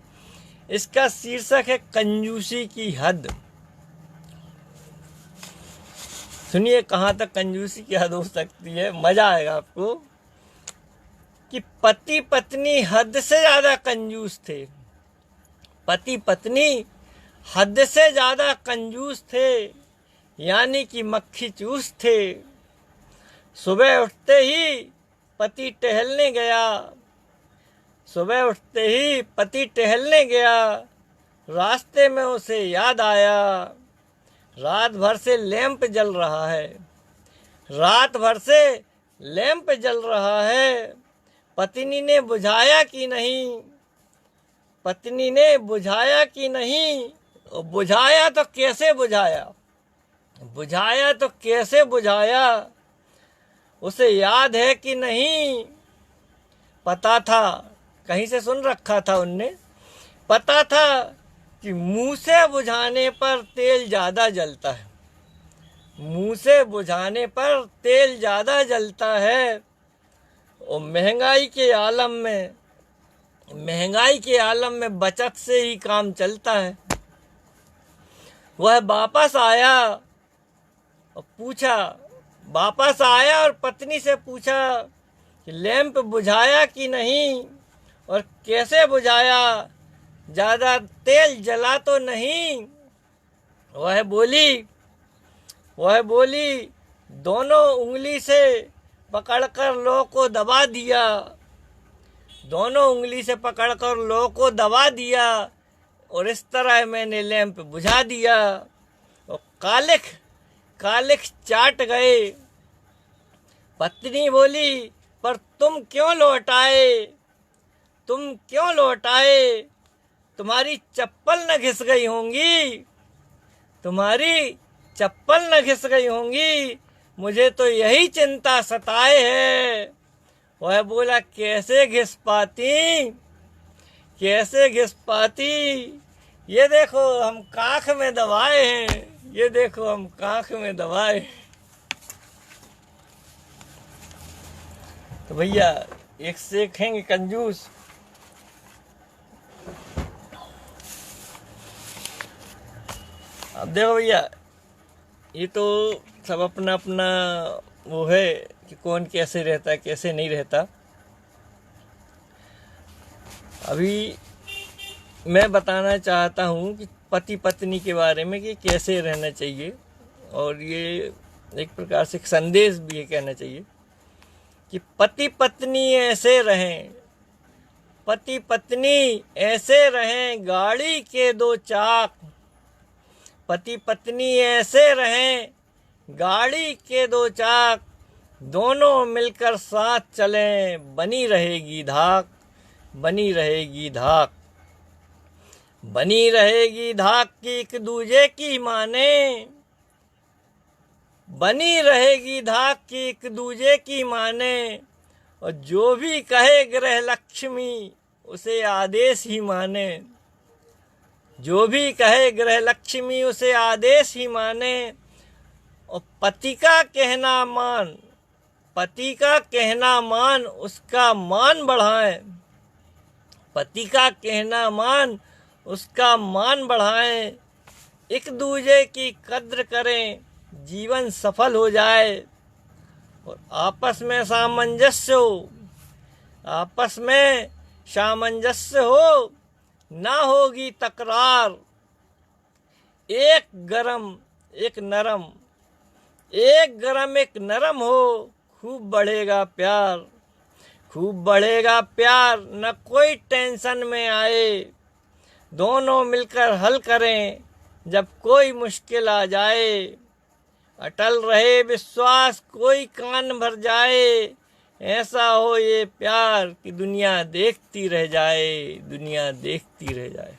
इसका शीर्षक है कंजूसी की हद। सुनिए कहाँ तक कंजूसी की हद हो सकती है, मजा आएगा आपको। कि पति पत्नी हद से ज्यादा कंजूस थे, पति पत्नी हद से ज्यादा कंजूस थे, यानी कि मक्खी चूस थे। सुबह उठते ही पति टहलने गया, सुबह उठते ही पति टहलने गया, रास्ते में उसे याद आया, रात भर से लैंप जल रहा है, रात भर से लैंप जल रहा है। पत्नी ने बुझाया कि नहीं, पत्नी ने बुझाया कि नहीं, बुझाया तो कैसे बुझाया, बुझाया तो कैसे बुझाया, उसे याद है कि नहीं। पता था, कहीं से सुन रखा था उनने, पता था कि मुंह से बुझाने पर तेल ज्यादा जलता है, मुंह से बुझाने पर तेल ज्यादा जलता है। और महंगाई के आलम में, महंगाई के आलम में बचत से ही काम चलता है। वह वापस आया और पूछा, वापस आया और पत्नी से पूछा कि लैंप बुझाया कि नहीं और कैसे बुझाया, ज्यादा तेल जला तो नहीं। वह बोली दोनों उंगली से पकड़कर लो को दबा दिया, दोनों उंगली से पकड़कर लो को दबा दिया, और इस तरह मैंने लैंप बुझा दिया। और कालिख चाट गए। पत्नी बोली, पर तुम क्यों लौटाए, तुम क्यों लौटाए, तुम्हारी चप्पल न घिस गई होंगी, तुम्हारी चप्पल न घिस गई होंगी, मुझे तो यही चिंता सताए है। वह बोला, कैसे घिस पाती, कैसे घिस पाती, ये देखो हम काख में दबाए हैं, ये देखो हम काख में दबाए। तो भैया एक से एक हैं कंजूस। अब देखो भैया, ये तो सब अपना अपना वो है कि कौन कैसे रहता है कैसे नहीं रहता। अभी मैं बताना चाहता हूँ कि पति पत्नी के बारे में कि कैसे रहना चाहिए, और ये एक प्रकार से एक संदेश भी ये कहना चाहिए कि पति पत्नी ऐसे रहें, पति पत्नी ऐसे रहें गाड़ी के दो चाक, पति पत्नी ऐसे रहें गाड़ी के दो चाक, दोनों मिलकर साथ चलें बनी रहेगी धाक, बनी रहेगी धाक, बनी रहेगी धाक की एक दूजे की माने, बनी रहेगी धाक की एक दूजे की माने। और जो भी कहे गृह लक्ष्मी उसे आदेश ही माने, जो भी कहे गृह लक्ष्मी उसे आदेश ही माने। और पति का कहना मान, पति का कहना मान उसका मान बढ़ाएं, पति का कहना मान उसका मान बढ़ाएं। एक दूजे की कद्र करें जीवन सफल हो जाए, और आपस में सामंजस्य हो, आपस में सामंजस्य हो, ना होगी तकरार। एक गरम एक नरम, एक गरम एक नरम हो, खूब बढ़ेगा प्यार, खूब बढ़ेगा प्यार, न कोई टेंशन में आए। दोनों मिलकर हल करें जब कोई मुश्किल आ जाए। अटल रहे विश्वास, कोई कान भर जाए। ऐसा हो ये प्यार कि दुनिया देखती रह जाए, दुनिया देखती रह जाए।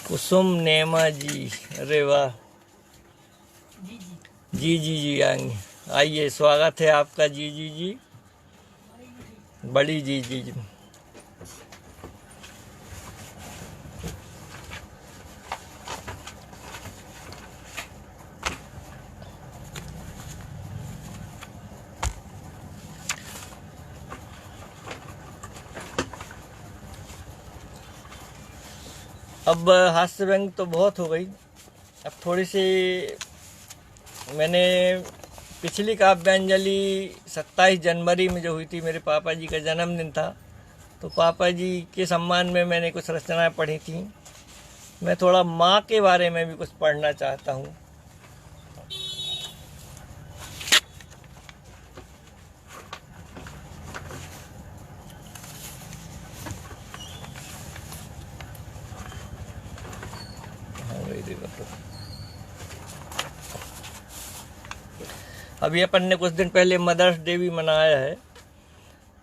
कुसुम नेमा जी, अरे वाह। जी जी जी आएंगे, आइए, स्वागत है आपका। जी जी जी, बड़ी जी जी जी। अब हास्य व्यंग तो बहुत हो गई, अब थोड़ी सी मैंने पिछली काव्यांजलि 27 जनवरी में जो हुई थी, मेरे पापा जी का जन्मदिन था, तो पापा जी के सम्मान में मैंने कुछ रचनाएं पढ़ी थी। मैं थोड़ा माँ के बारे में भी कुछ पढ़ना चाहता हूँ। अभी अपन ने कुछ दिन पहले मदर्स डे भी मनाया है,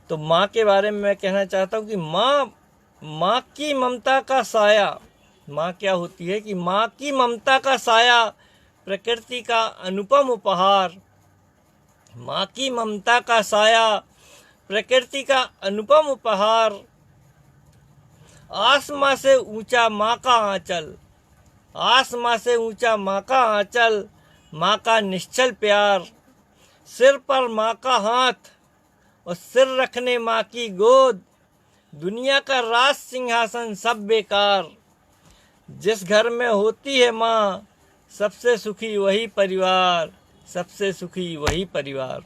तो माँ के बारे में मैं कहना चाहता हूँ कि माँ की ममता का साया, माँ क्या होती है कि माँ की ममता का साया प्रकृति का अनुपम उपहार। माँ की ममता का साया प्रकृति का अनुपम उपहार। आसमां से ऊंचा माँ का आंचल, आसमां से ऊंचा माँ का आंचल, माँ का निश्चल प्यार। सिर पर माँ का हाथ और सिर रखने माँ की गोद। दुनिया का राज सिंहासन सब बेकार। जिस घर में होती है माँ, सबसे सुखी वही परिवार, सबसे सुखी वही परिवार।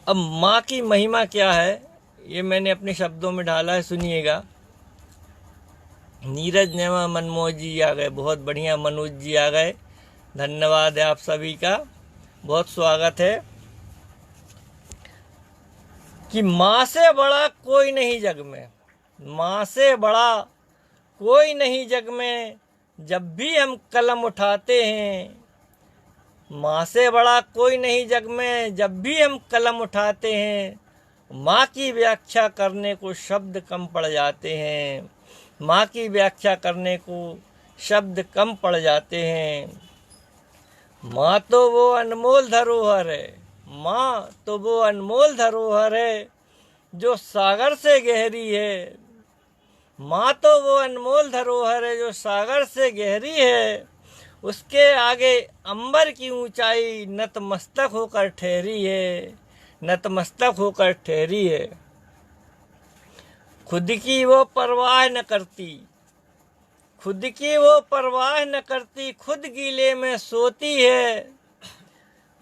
अब माँ की महिमा क्या है, ये मैंने अपने शब्दों में ढाला है, सुनिएगा। नीरज नेमा मनमोह जी आ गए, बहुत बढ़िया। मनोज जी आ गए, धन्यवाद है आप सभी का, बहुत स्वागत है। कि माँ से बड़ा कोई नहीं जग में, माँ से बड़ा कोई नहीं जग में। जब भी हम कलम उठाते हैं, माँ से बड़ा कोई नहीं जग में। जब भी हम कलम उठाते हैं, माँ की व्याख्या करने को शब्द कम पड़ जाते हैं, माँ की व्याख्या करने को शब्द कम पड़ जाते हैं। माँ तो वो अनमोल धरोहर है, माँ तो वो अनमोल धरोहर है जो सागर से गहरी है। माँ तो वो अनमोल धरोहर है जो सागर से गहरी है। उसके आगे अंबर की ऊंचाई नतमस्तक होकर ठहरी है, नतमस्तक होकर ठहरी है। खुद की वो परवाह न करती, खुद की वो परवाह न करती, खुद गीले में सोती है।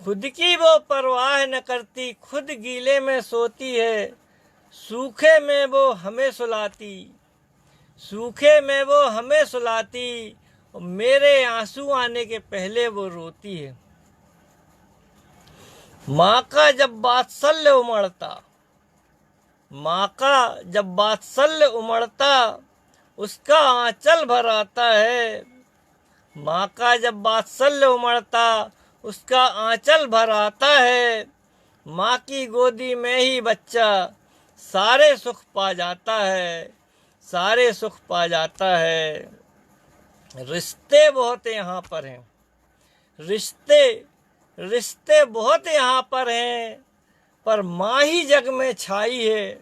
खुद की वो परवाह न करती, खुद गीले में सोती है। सूखे में वो हमें सुलाती, सूखे में वो हमें सुलाती, और मेरे आंसू आने के पहले वो रोती है। माँ का जब वात्सल्य उमड़ता, माँ का जब वात्सल्य उमड़ता, उसका आंचल भर आता है। माँ का जब वात्सल्य उमड़ता, उसका आंचल भर आता है। माँ की गोदी में ही बच्चा सारे सुख पा जाता है, सारे सुख पा जाता है। रिश्ते बहुत यहाँ पर हैं, रिश्ते रिश्ते बहुत यहाँ पर हैं, पर माँ ही जग में छाई है।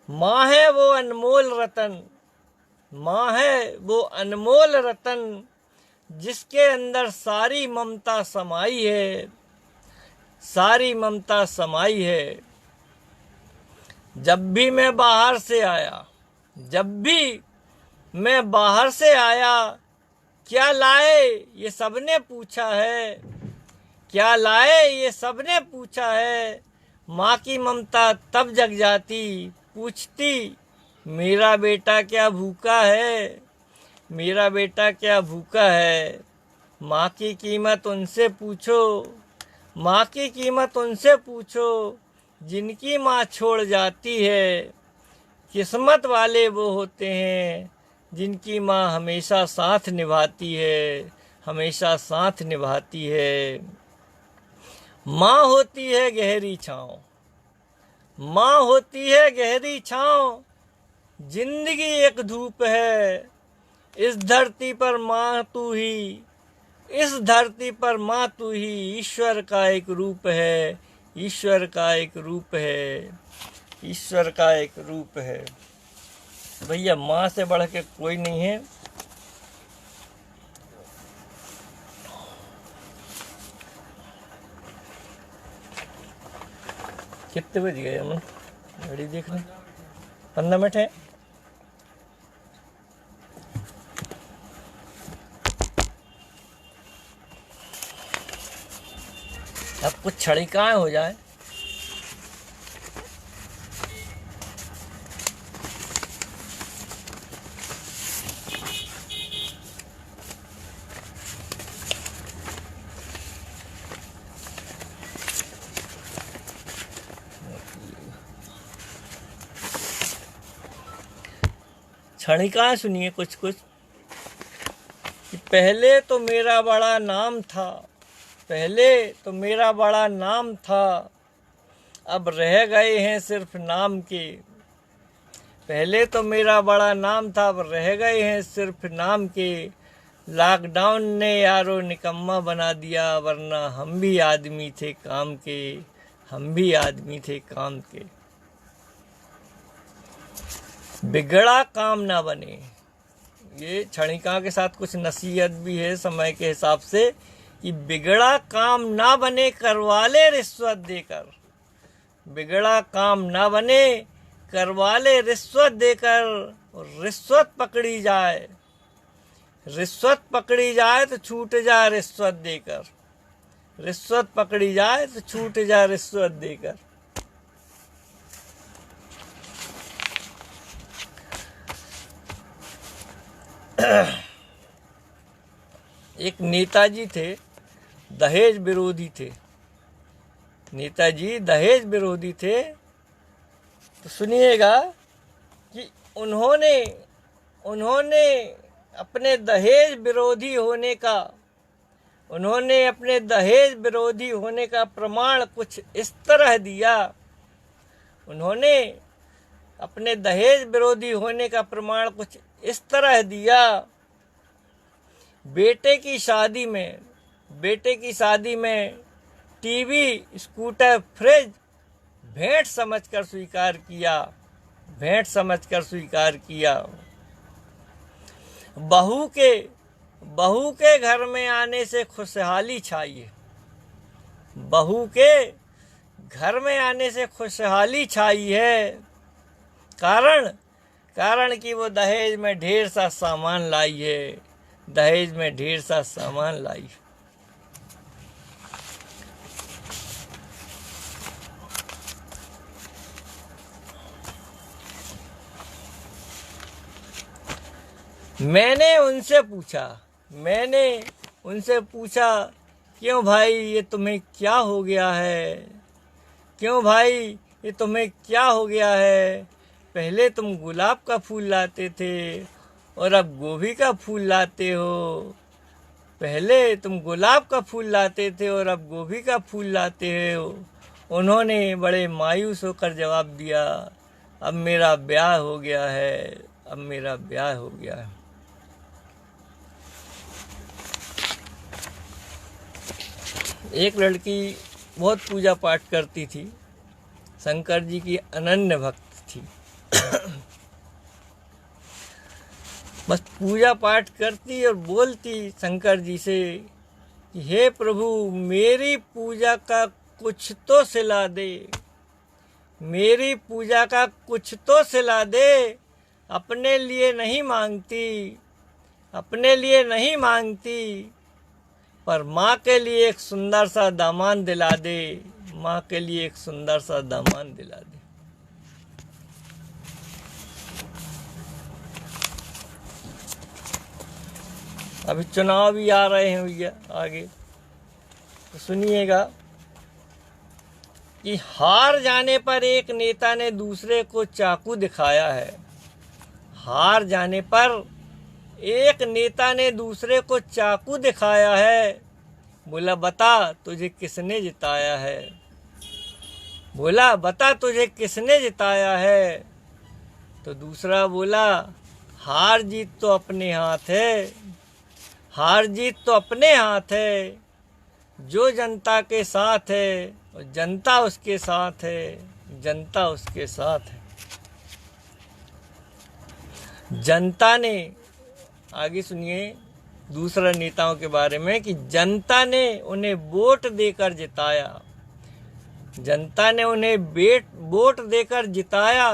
माँ है वो अनमोल रतन, माँ है वो अनमोल रतन, जिसके अंदर सारी ममता समाई है, सारी ममता समाई है। जब भी मैं बाहर से आया, जब भी मैं बाहर से आया, क्या लाए ये सबने पूछा है, क्या लाए ये सबने पूछा है। माँ की ममता तब जग जाती, पूछती मेरा बेटा क्या भूखा है। मेरा बेटा क्या भूखा है। माँ की कीमत उनसे पूछो, माँ की कीमत उनसे पूछो, जिनकी माँ छोड़ जाती है। किस्मत वाले वो होते हैं जिनकी माँ हमेशा साथ निभाती है, हमेशा साथ निभाती है। माँ होती है गहरी छाँव, माँ होती है गहरी छाँव, जिंदगी एक धूप है। इस धरती पर माँ तू ही, इस धरती पर माँ तू ही ईश्वर का एक रूप है, ईश्वर का एक रूप है, ईश्वर का एक रूप है। भैया माँ से बढ़ के कोई नहीं है। कितने बज गए अमन? घड़ी देख रहे, 15 मिनट है। अब कुछ छड़िकाएं हो जाए। क्षणिकाएं सुनिए कुछ कुछ। कि पहले तो मेरा बड़ा नाम था, पहले तो मेरा बड़ा नाम था, अब रह गए हैं सिर्फ नाम के। पहले तो मेरा बड़ा नाम था, अब रह गए हैं सिर्फ नाम के। लॉकडाउन ने यारो निकम्मा बना दिया, वरना हम भी आदमी थे काम के, हम भी आदमी थे काम के। बिगड़ा काम ना बने, ये क्षणिका के साथ कुछ नसीहत भी है समय के हिसाब से। कि बिगड़ा काम ना बने करवाले रिश्वत देकर, बिगड़ा काम ना बने करवाले रिश्वत देकर। रिश्वत पकड़ी जाए, रिश्वत पकड़ी जाए तो छूट जाए रिश्वत देकर, रिश्वत पकड़ी जाए तो छूट जाए रिश्वत देकर। एक नेताजी थे, दहेज विरोधी थे। नेताजी दहेज विरोधी थे। तो सुनिएगा कि उन्होंने अपने दहेज विरोधी होने का, उन्होंने अपने दहेज विरोधी होने का प्रमाण कुछ इस तरह दिया। उन्होंने अपने दहेज विरोधी होने का प्रमाण कुछ इस तरह दिया। बेटे की शादी में टीवी, स्कूटर, फ्रिज भेंट समझकर स्वीकार किया, भेंट समझकर स्वीकार किया। बहू के घर में आने से खुशहाली छाई, बहू के घर में आने से खुशहाली छाई है। कारण कि वो दहेज में ढेर सा सामान लाई है, दहेज में ढेर सा सामान लाई। मैंने उनसे पूछा क्यों भाई ये तुम्हें क्या हो गया है, क्यों भाई ये तुम्हें क्या हो गया है। पहले तुम गुलाब का फूल लाते थे और अब गोभी का फूल लाते हो, पहले तुम गुलाब का फूल लाते थे और अब गोभी का फूल लाते हो। उन्होंने बड़े मायूस होकर जवाब दिया, अब मेरा ब्याह हो गया है, अब मेरा ब्याह हो गया है। एक लड़की बहुत पूजा पाठ करती थी, शंकर जी की अनन्य भक्त थी। बस पूजा पाठ करती और बोलती शंकर जी से कि हे प्रभु मेरी पूजा का कुछ तो सिला दे, मेरी पूजा का कुछ तो सिला दे। अपने लिए नहीं मांगती, अपने लिए नहीं मांगती, पर माँ के लिए एक सुंदर सा दामन दिला दे, माँ के लिए एक सुंदर सा दामन दिला दे। अभी चुनाव भी आ रहे हैं भैया आगे, तो सुनिएगा कि हार जाने पर एक नेता ने दूसरे को चाकू दिखाया है। हार जाने पर एक नेता ने दूसरे को चाकू दिखाया है। बोला बता तुझे किसने जिताया है। बोला बता तुझे किसने जिताया है। तो दूसरा बोला हार जीत तो अपने हाथ है। हार जीत तो अपने हाथ है। जो जनता के साथ है और जनता उसके साथ है। जनता उसके साथ है। जनता ने, आगे सुनिए दूसरा नेताओं के बारे में, कि जनता ने उन्हें वोट देकर जिताया। जनता ने उन्हें वोट देकर जिताया,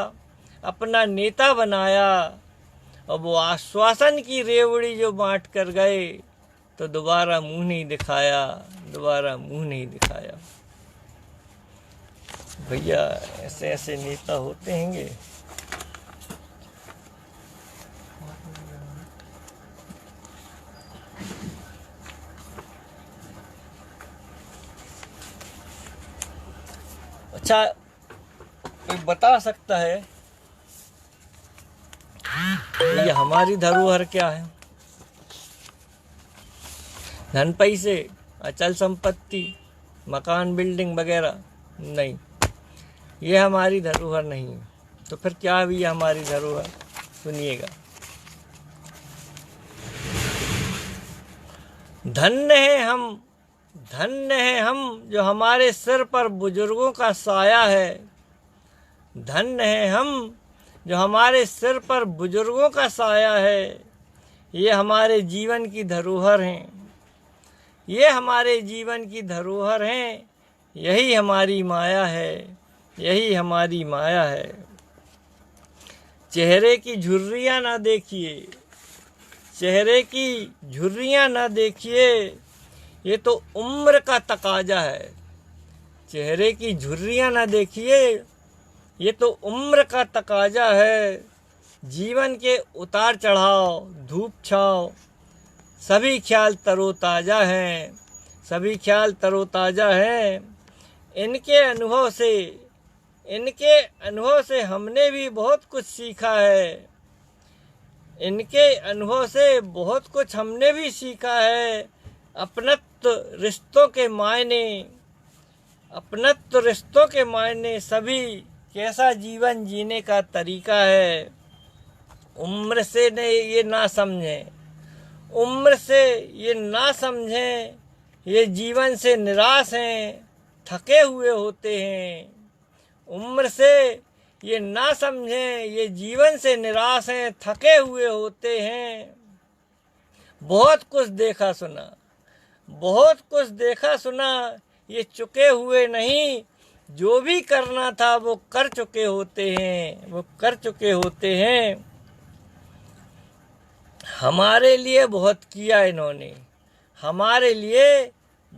अपना नेता बनाया। और वो आश्वासन की रेवड़ी जो बांट कर गए तो दोबारा मुंह नहीं दिखाया। दोबारा मुंह नहीं दिखाया। भैया ऐसे ऐसे नेता होते हैंगे। अच्छा, कोई बता सकता है ये हमारी धरोहर क्या है? धन पैसे, अचल संपत्ति, मकान, बिल्डिंग वगैरह नहीं, ये हमारी धरोहर नहीं है। तो फिर क्या है ये हमारी धरोहर? सुनिएगा। धन्य है हम, धन्य है हम जो हमारे सिर पर बुजुर्गों का साया है। धन्य है हम जो हमारे सिर पर बुजुर्गों का साया है। ये हमारे जीवन की धरोहर हैं। ये हमारे जीवन की धरोहर हैं। यही हमारी माया है। यही हमारी माया है। चेहरे की झुर्रियाँ ना देखिए। चेहरे की झुर्रियाँ ना देखिए। ये तो उम्र का तकाजा है। चेहरे की झुर्रियाँ ना देखिए। ये तो उम्र का तकाजा है। जीवन के उतार चढ़ाव, धूप छाँव, सभी ख्याल तरोताज़ा हैं। सभी ख्याल तरोताज़ा हैं। इनके अनुभव से हमने भी बहुत कुछ सीखा है। इनके अनुभव से बहुत कुछ हमने भी सीखा है। अपनत्व रिश्तों के मायने, अपनत्व रिश्तों के मायने, सभी कैसा जीवन जीने का तरीका है। उम्र से ये ना समझें, उम्र से ये ना समझें, ये जीवन से निराश हैं, थके हुए होते हैं। उम्र से ये ना समझें, ये जीवन से निराश हैं, थके हुए होते हैं। बहुत कुछ देखा सुना, बहुत कुछ देखा सुना, ये चुके हुए नहीं। जो भी करना था वो कर चुके होते हैं। वो कर चुके होते हैं। हमारे लिए बहुत किया इन्होंने, हमारे लिए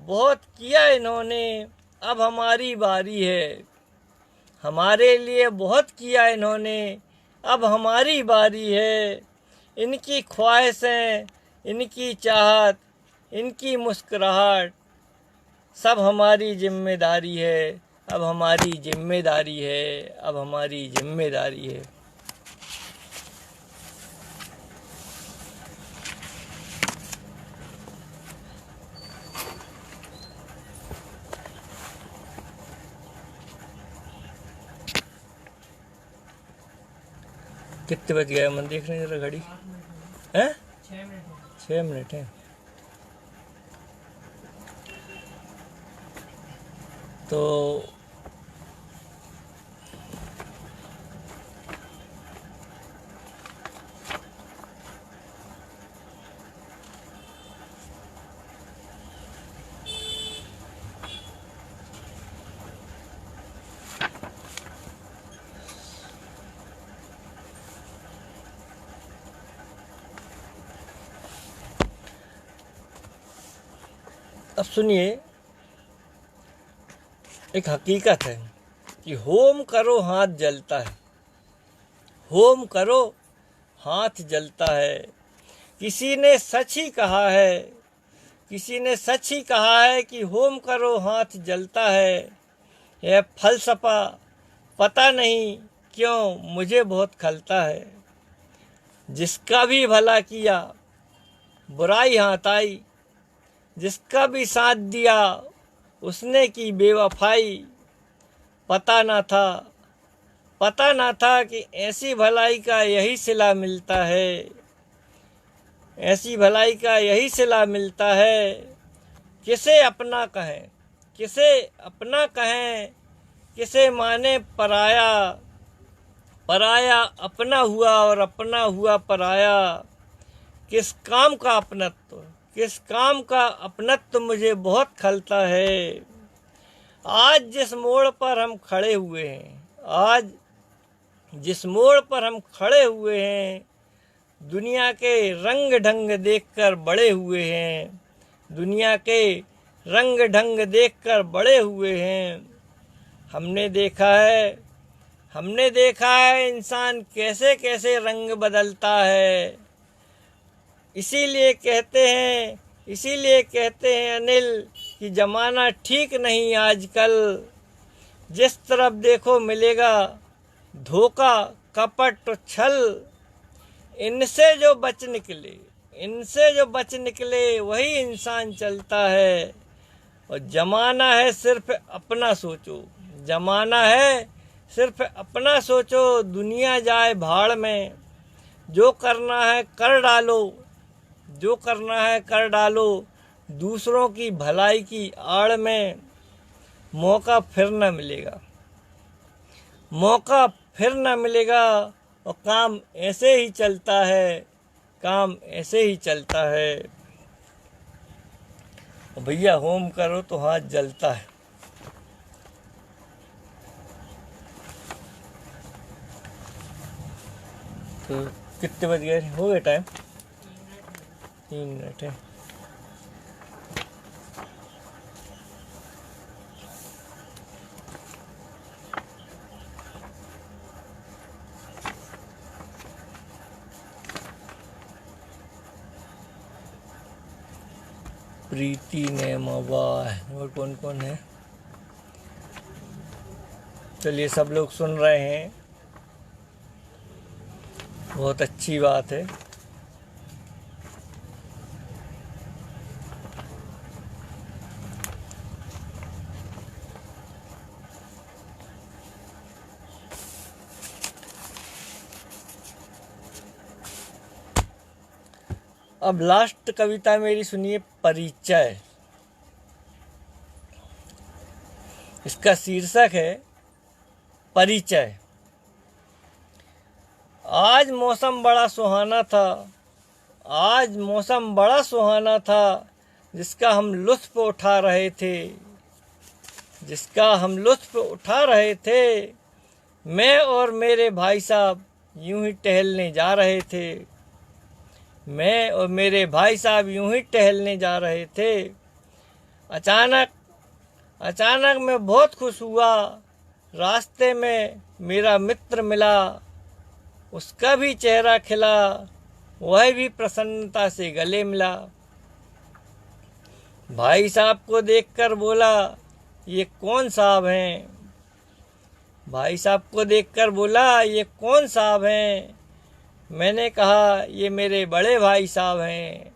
बहुत किया इन्होंने। अब हमारी बारी है। हमारे लिए बहुत किया इन्होंने, अब हमारी बारी है। इनकी ख्वाहिशें, इनकी चाहत, इनकी मुस्कुराहट, सब हमारी जिम्मेदारी है। अब हमारी जिम्मेदारी है। अब हमारी जिम्मेदारी है। कितने बज गए मन देख रहे हैं जरा घड़ी? हैं? 6 मिनट है। तो अब सुनिए, एक हकीकत है कि होम करो हाथ जलता है। होम करो हाथ जलता है। किसी ने सच ही कहा है, किसी ने सच ही कहा है कि होम करो हाथ जलता है। यह फलसफा पता नहीं क्यों मुझे बहुत खलता है। जिसका भी भला किया बुराई हाथ आई, जिसका भी साथ दिया उसने की बेवफाई। पता ना था कि ऐसी भलाई का यही सिला मिलता है, ऐसी भलाई का यही सिला मिलता है। किसे अपना कहें, किसे अपना कहें, किसे माने पराया। पराया अपना हुआ और अपना हुआ पराया। किस काम का अपनत्व, किस काम का अपनत्व मुझे बहुत खलता है। आज जिस मोड़ पर हम खड़े हुए हैं, आज जिस मोड़ पर हम खड़े हुए हैं, दुनिया के रंग ढंग देखकर बड़े हुए हैं, दुनिया के रंग ढंग देखकर बड़े हुए हैं। हमने देखा है इंसान कैसे कैसे रंग बदलता है। इसीलिए कहते हैं अनिल कि ज़माना ठीक नहीं आजकल। जिस तरफ देखो मिलेगा धोखा, कपट, छल। इनसे जो बच निकले वही इंसान चलता है। और ज़माना है सिर्फ अपना सोचो, ज़माना है सिर्फ अपना सोचो। दुनिया जाए भाड़ में, जो करना है कर डालो, जो करना है कर डालो। दूसरों की भलाई की आड़ में मौका फिर न मिलेगा, मौका फिर न मिलेगा। और काम ऐसे ही चलता है, काम ऐसे ही चलता है। और भैया होम करो तो हाथ जलता है। तो कितने बज गए, हो गए टाइम? 3 मिनट है। प्रीति ने मवा, और कौन कौन है? चलिए, सब लोग सुन रहे हैं, बहुत अच्छी बात है। अब लास्ट कविता मेरी सुनिए, परिचय। इसका शीर्षक है परिचय। आज मौसम बड़ा सुहाना था, आज मौसम बड़ा सुहाना था, जिसका हम लुत्फ़ उठा रहे थे, जिसका हम लुत्फ़ उठा रहे थे। मैं और मेरे भाई साहब यूं ही टहलने जा रहे थे, मैं और मेरे भाई साहब यूं ही टहलने जा रहे थे। अचानक मैं बहुत खुश हुआ। रास्ते में मेरा मित्र मिला, उसका भी चेहरा खिला, वह भी प्रसन्नता से गले मिला। भाई साहब को देखकर बोला, ये कौन साहब हैं? भाई साहब को देखकर बोला, ये कौन साहब हैं? मैंने कहा, ये मेरे बड़े भाई साहब हैं,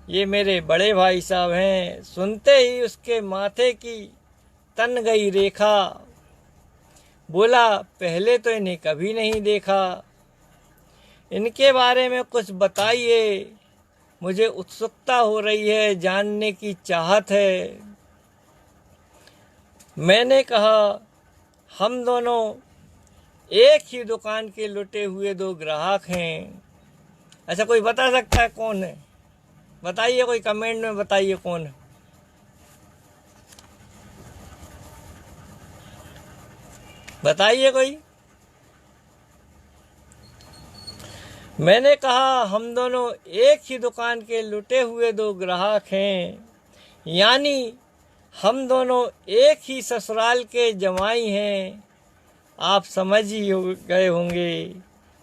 ये मेरे बड़े भाई साहब हैं। सुनते ही उसके माथे की तन गई रेखा। बोला, पहले तो इन्हें कभी नहीं देखा, इनके बारे में कुछ बताइए, मुझे उत्सुकता हो रही है, जानने की चाहत है। मैंने कहा, हम दोनों एक ही दुकान के लुटे हुए 2 ग्राहक हैं। अच्छा, कोई बता सकता है कौन है? बताइए, कोई कमेंट में बताइए कौन है। बताइए कोई। मैंने कहा, हम दोनों एक ही दुकान के लुटे हुए 2 ग्राहक हैं, यानी हम दोनों एक ही ससुराल के जमाई हैं। आप समझ ही गए होंगे,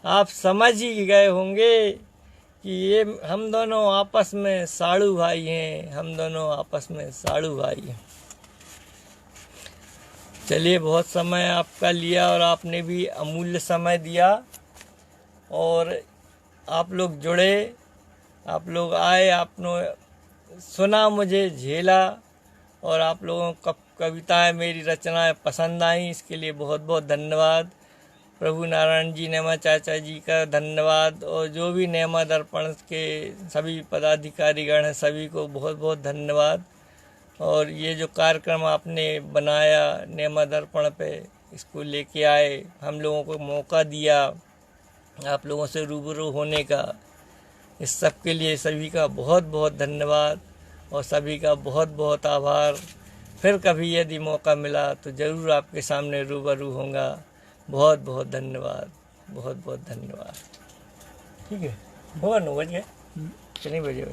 आप समझ ही गए होंगे कि ये हम दोनों आपस में साड़ू भाई हैं, हम दोनों आपस में साड़ू भाई हैं। चलिए, बहुत समय आपका लिया और आपने भी अमूल्य समय दिया, और आप लोग जुड़े, आप लोग आए, आपने सुना, मुझे झेला, और आप लोगों को कविताएं, मेरी रचनाएं पसंद आई, इसके लिए बहुत बहुत धन्यवाद। प्रभु नारायण जी नेमा चाचा जी का धन्यवाद, और जो भी नेमा दर्पण के सभी पदाधिकारीगण हैं सभी को बहुत बहुत धन्यवाद। और ये जो कार्यक्रम आपने बनाया नेमा दर्पण पे, इसको लेके आए, हम लोगों को मौका दिया आप लोगों से रूबरू होने का, इस सब के लिए सभी का बहुत बहुत धन्यवाद और सभी का बहुत बहुत आभार। फिर कभी यदि मौका मिला तो ज़रूर आपके सामने रूबरू होऊंगा। बहुत बहुत धन्यवाद, बहुत बहुत धन्यवाद। ठीक है, 9 बज गए, कितने बजे?